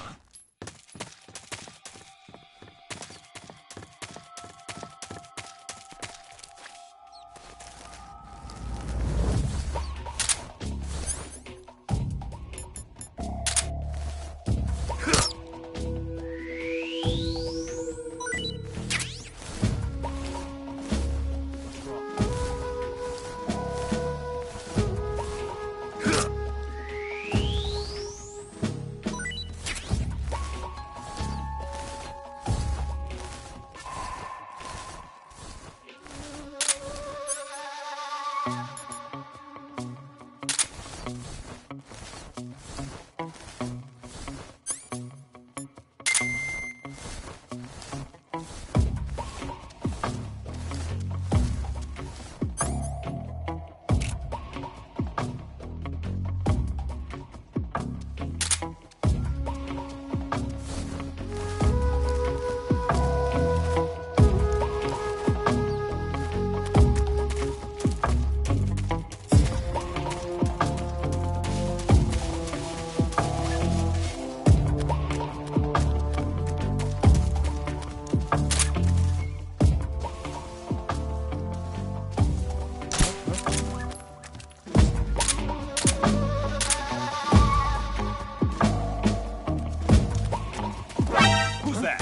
Who's that?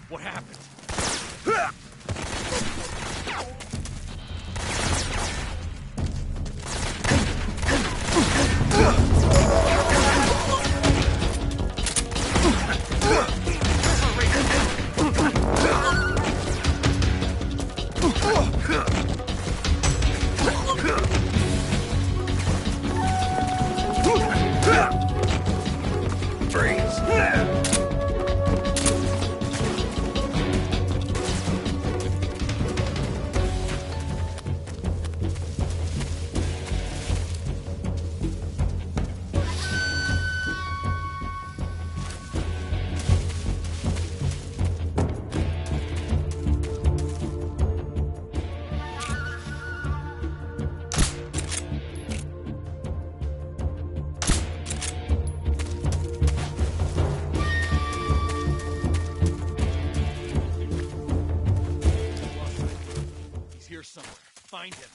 What happened? Here somewhere. Find him.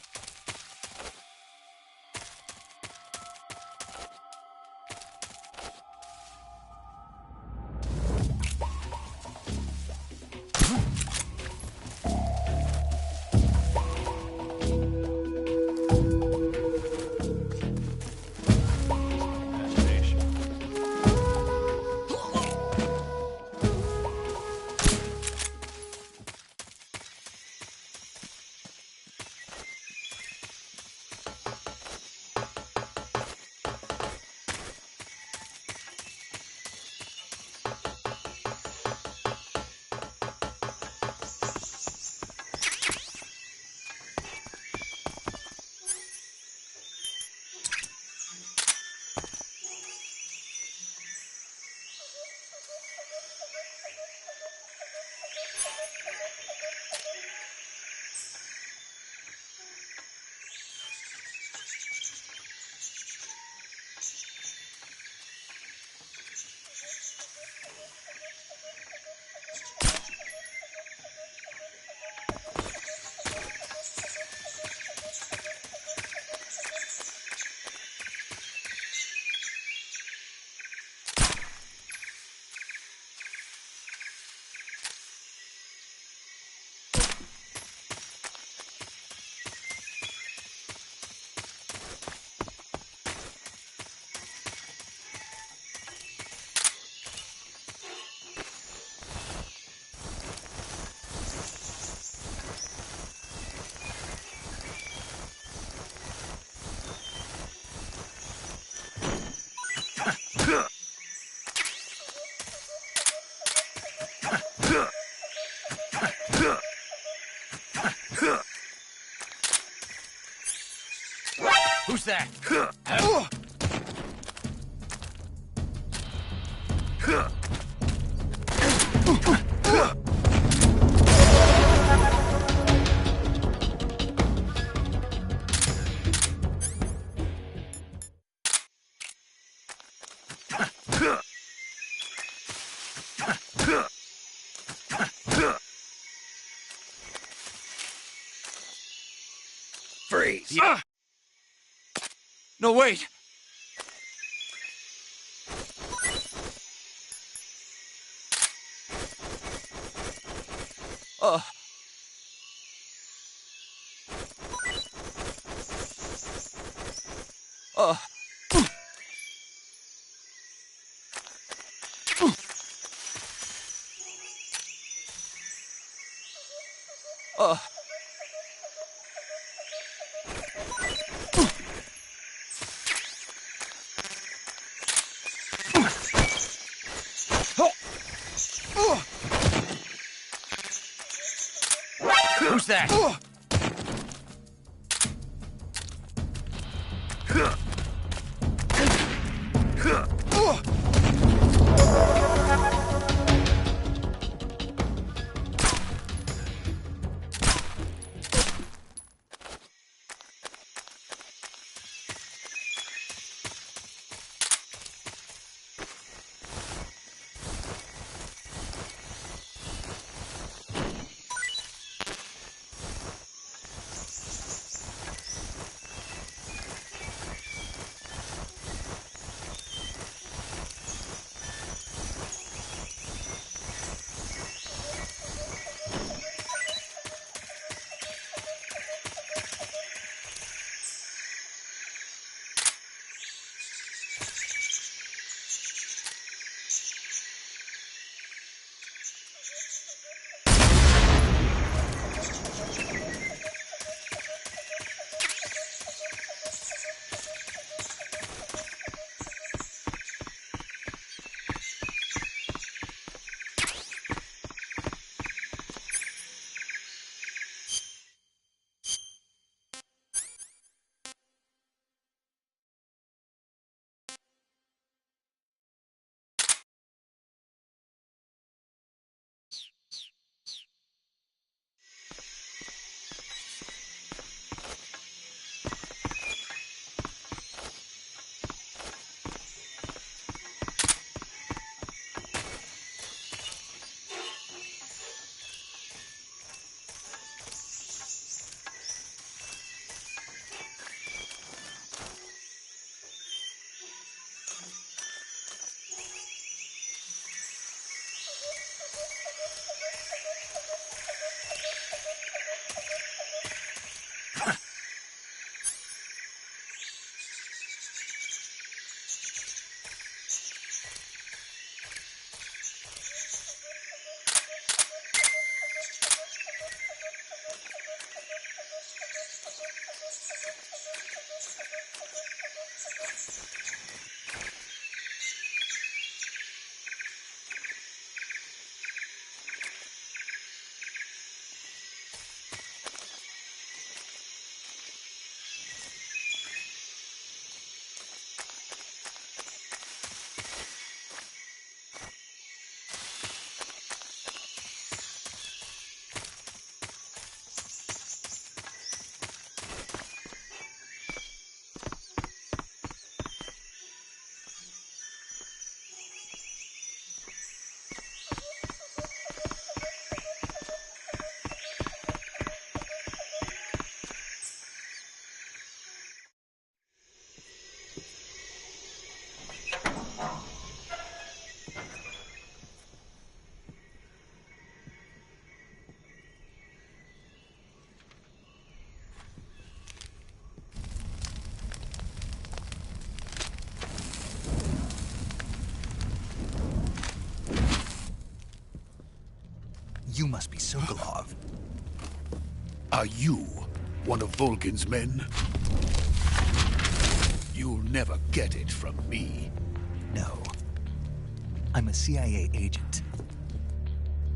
Who's that? Freeze! Yeah. No, wait! Who's that? You must be Sokolov. Are you one of Volgin's men? You'll never get it from me. No. I'm a CIA agent.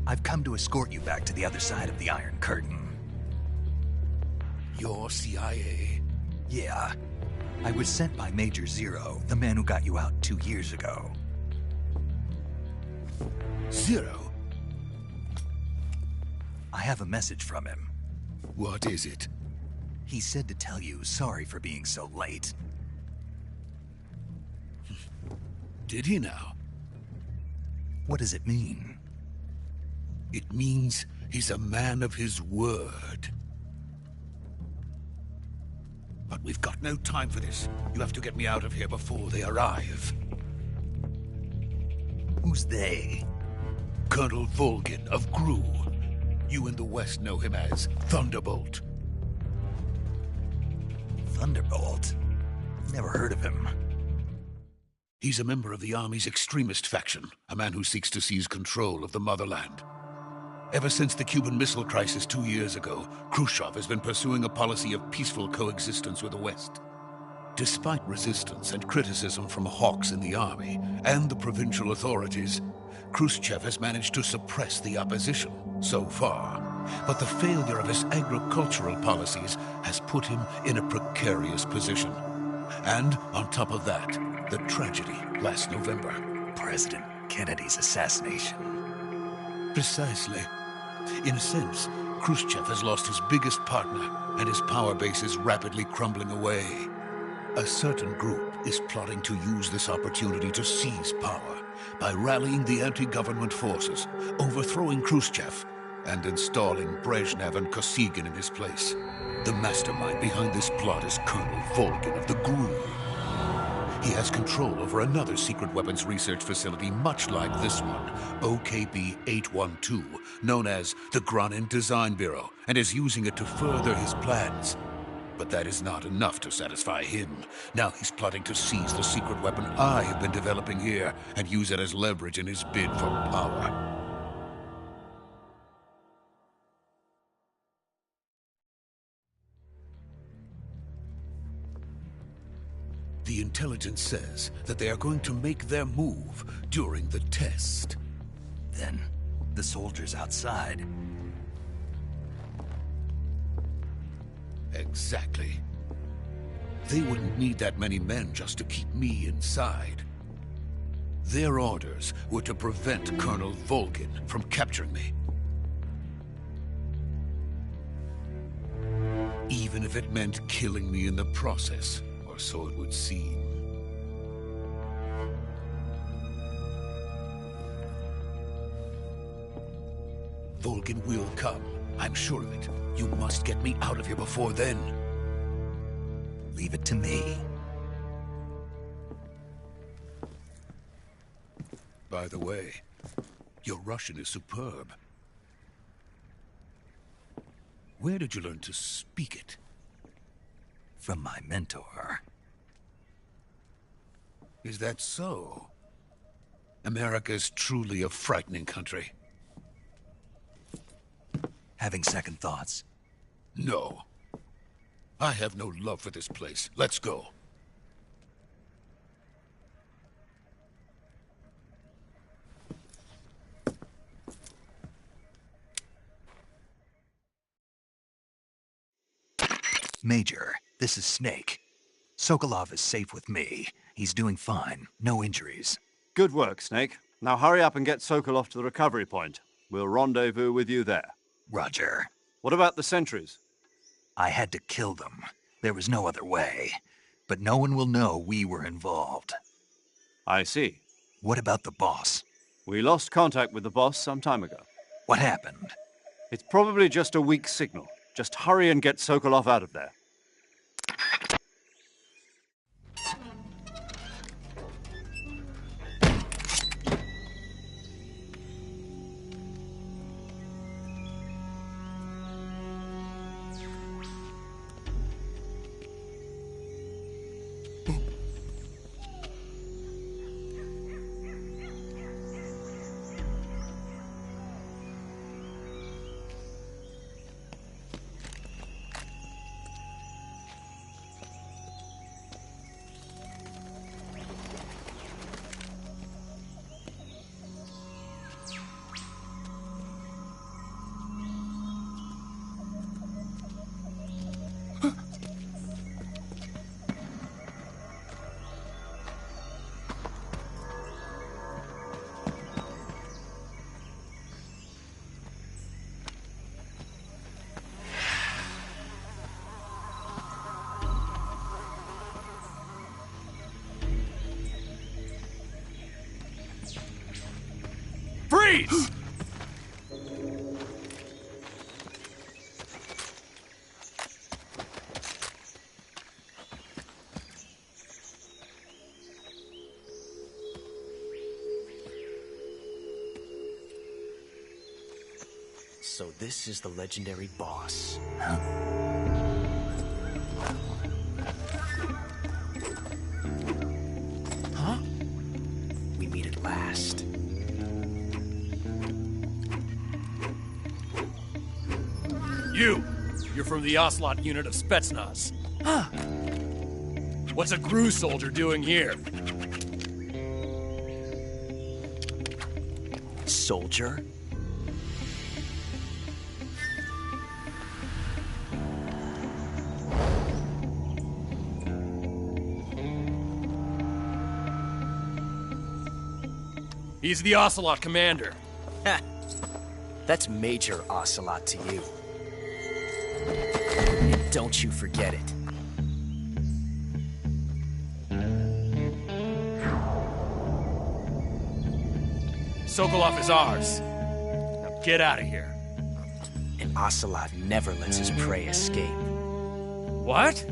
I've come to escort you back to the other side of the Iron Curtain. You're CIA? Yeah. I was sent by Major Zero, the man who got you out 2 years ago. Zero? I have a message from him. What is it? He said to tell you sorry for being so late. Did he now? What does it mean? It means he's a man of his word. But we've got no time for this. You have to get me out of here before they arrive. Who's they? Colonel Volgin of Gru. You in the West know him as Thunderbolt. Thunderbolt? Never heard of him. He's a member of the Army's extremist faction, a man who seeks to seize control of the motherland. Ever since the Cuban Missile Crisis 2 years ago, Khrushchev has been pursuing a policy of peaceful coexistence with the West. Despite resistance and criticism from hawks in the army and the provincial authorities, Khrushchev has managed to suppress the opposition so far. But the failure of his agricultural policies has put him in a precarious position. And on top of that, the tragedy last November. President Kennedy's assassination. Precisely. In a sense, Khrushchev has lost his biggest partner, and his power base is rapidly crumbling away. A certain group is plotting to use this opportunity to seize power by rallying the anti-government forces, overthrowing Khrushchev, and installing Brezhnev and Kosygin in his place. The mastermind behind this plot is Colonel Volgin of the GRU. He has control over another secret weapons research facility much like this one, OKB-812, known as the Granin Design Bureau, and is using it to further his plans. But that is not enough to satisfy him. Now he's plotting to seize the secret weapon I have been developing here and use it as leverage in his bid for power. The intelligence says that they are going to make their move during the test. Then, the soldiers outside. Exactly. They wouldn't need that many men just to keep me inside. Their orders were to prevent Colonel Volgin from capturing me. Even if it meant killing me in the process, or so it would seem. Volgin will come. I'm sure of it. You must get me out of here before then. Leave it to me. By the way, your Russian is superb. Where did you learn to speak it? From my mentor. Is that so? America is truly a frightening country. Having second thoughts? No. I have no love for this place. Let's go. Major, this is Snake. Sokolov is safe with me. He's doing fine. No injuries. Good work, Snake. Now hurry up and get Sokolov to the recovery point. We'll rendezvous with you there. Roger. What about the sentries? I had to kill them. There was no other way. But no one will know we were involved. I see. What about the boss? We lost contact with the boss some time ago. What happened? It's probably just a weak signal. Just hurry and get Sokolov out of there. Please! So this is the legendary boss. Huh? We meet at last. You're from the Ocelot unit of Spetsnaz. Huh. What's a GRU soldier doing here? Soldier? He's the Ocelot commander. Ha! That's Major Ocelot to you. And don't you forget it. Sokolov is ours. Now get out of here. And Ocelot never lets his prey escape. What?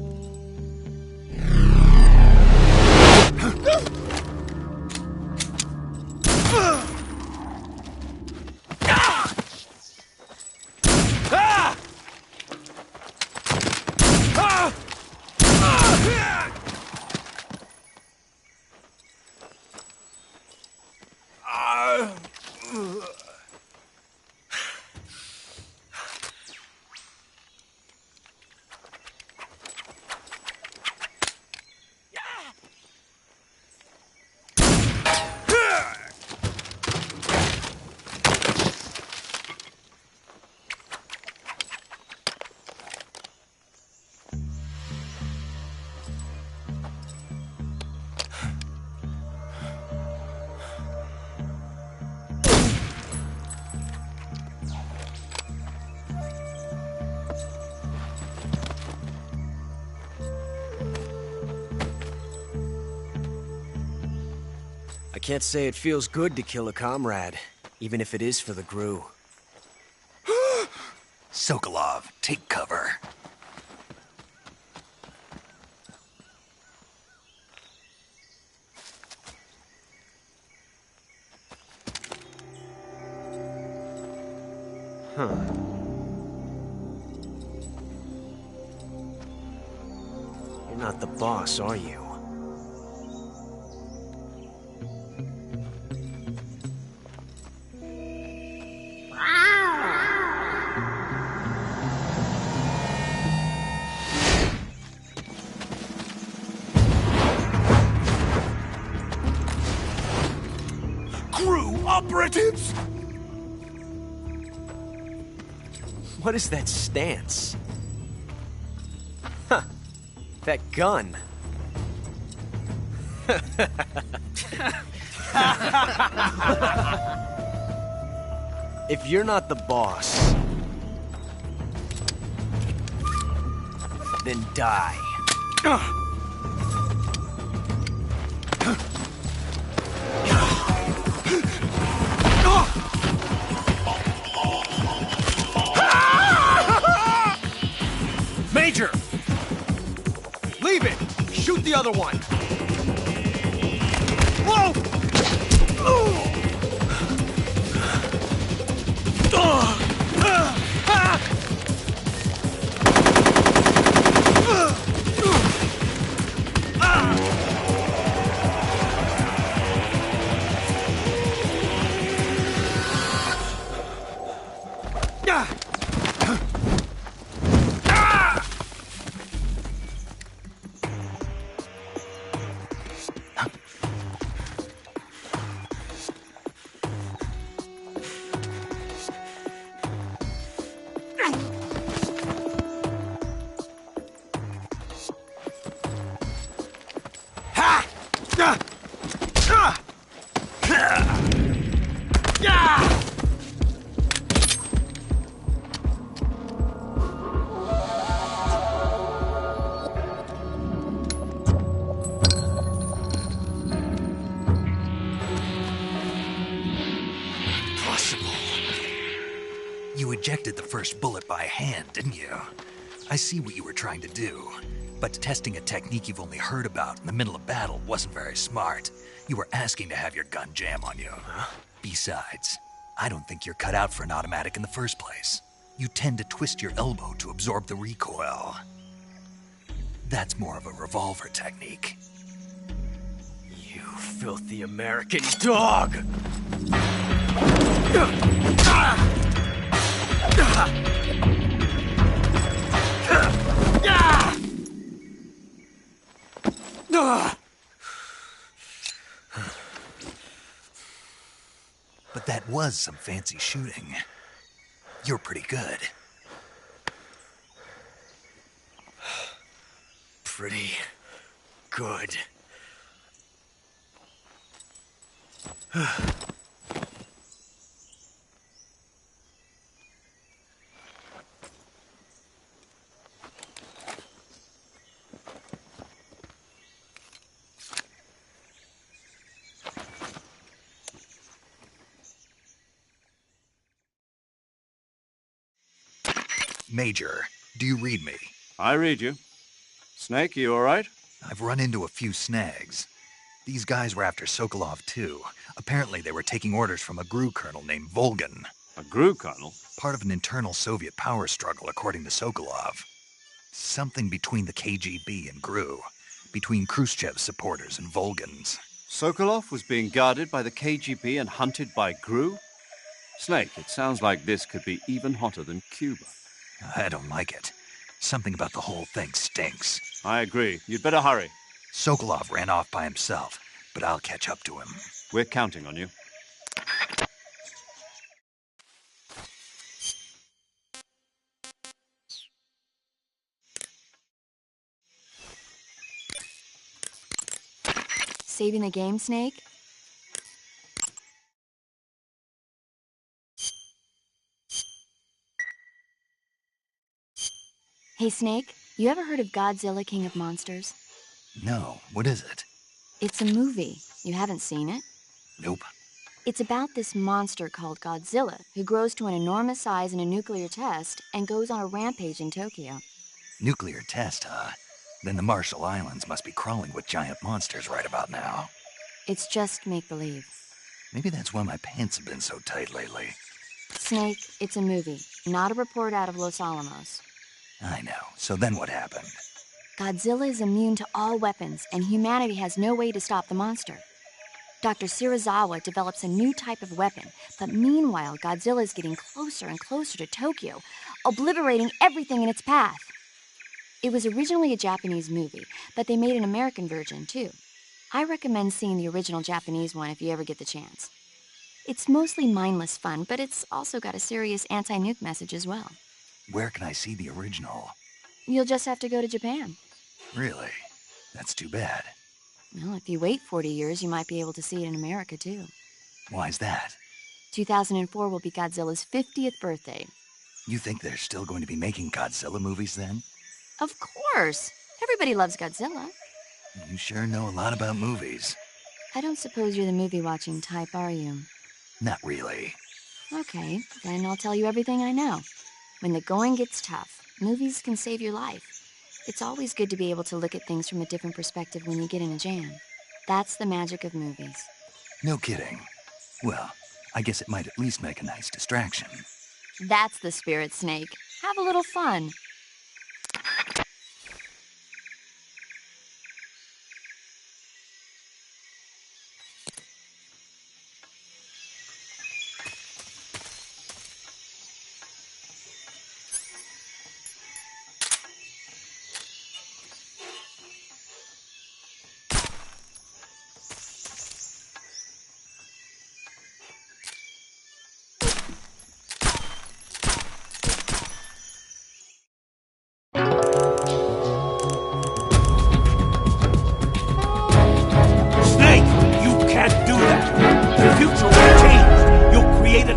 I can't say it feels good to kill a comrade, even if it is for the GRU. Sokolov, take cover. Huh. You're not the boss, are you? GRU operatives! What is that stance? Huh. That gun. If you're not the boss, then die. Major! Leave it! Shoot the other one! Whoa! You ejected the first bullet by hand, didn't you? I see what you were trying to do. But testing a technique you've only heard about in the middle of battle wasn't very smart. You were asking to have your gun jam on you. Huh? Besides, I don't think you're cut out for an automatic in the first place. You tend to twist your elbow to absorb the recoil. That's more of a revolver technique. You filthy American dog! But that was some fancy shooting. You're pretty good. Pretty good. Major, do you read me? I read you. Snake, you all right? I've run into a few snags. These guys were after Sokolov too. Apparently they were taking orders from a GRU colonel named Volgan. A GRU colonel? Part of an internal Soviet power struggle, according to Sokolov. Something between the KGB and GRU. Between Khrushchev's supporters and Volgan's. Sokolov was being guarded by the KGB and hunted by GRU? Snake, it sounds like this could be even hotter than Cuba. I don't like it. Something about the whole thing stinks. I agree. You'd better hurry. Sokolov ran off by himself, but I'll catch up to him. We're counting on you. Saving the game, Snake? Hey, Snake, you ever heard of Godzilla King of Monsters? No, what is it? It's a movie. You haven't seen it? Nope. It's about this monster called Godzilla, who grows to an enormous size in a nuclear test and goes on a rampage in Tokyo. Nuclear test, huh? Then the Marshall Islands must be crawling with giant monsters right about now. It's just make-believe. Maybe that's why my pants have been so tight lately. Snake, it's a movie, not a report out of Los Alamos. I know. So then what happened? Godzilla is immune to all weapons, and humanity has no way to stop the monster. Dr. Shirazawa develops a new type of weapon, but meanwhile, Godzilla is getting closer and closer to Tokyo, obliterating everything in its path. It was originally a Japanese movie, but they made an American version, too. I recommend seeing the original Japanese one if you ever get the chance. It's mostly mindless fun, but it's also got a serious anti-nuke message as well. Where can I see the original? You'll just have to go to Japan. Really? That's too bad. Well, if you wait 40 years, you might be able to see it in America, too. Why's that? 2004 will be Godzilla's 50th birthday. You think they're still going to be making Godzilla movies then? Of course! Everybody loves Godzilla. You sure know a lot about movies. I don't suppose you're the movie-watching type, are you? Not really. Okay, then I'll tell you everything I know. When the going gets tough, movies can save your life. It's always good to be able to look at things from a different perspective when you get in a jam. That's the magic of movies. No kidding. Well, I guess it might at least make a nice distraction. That's the spirit, Snake. Have a little fun.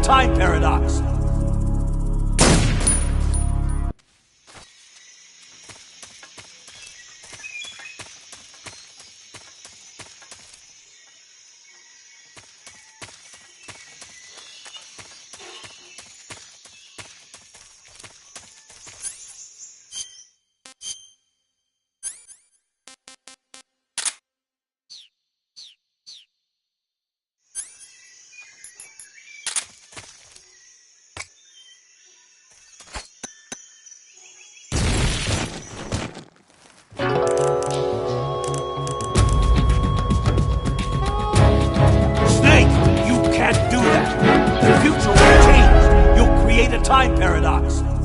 Time paradox. paradox.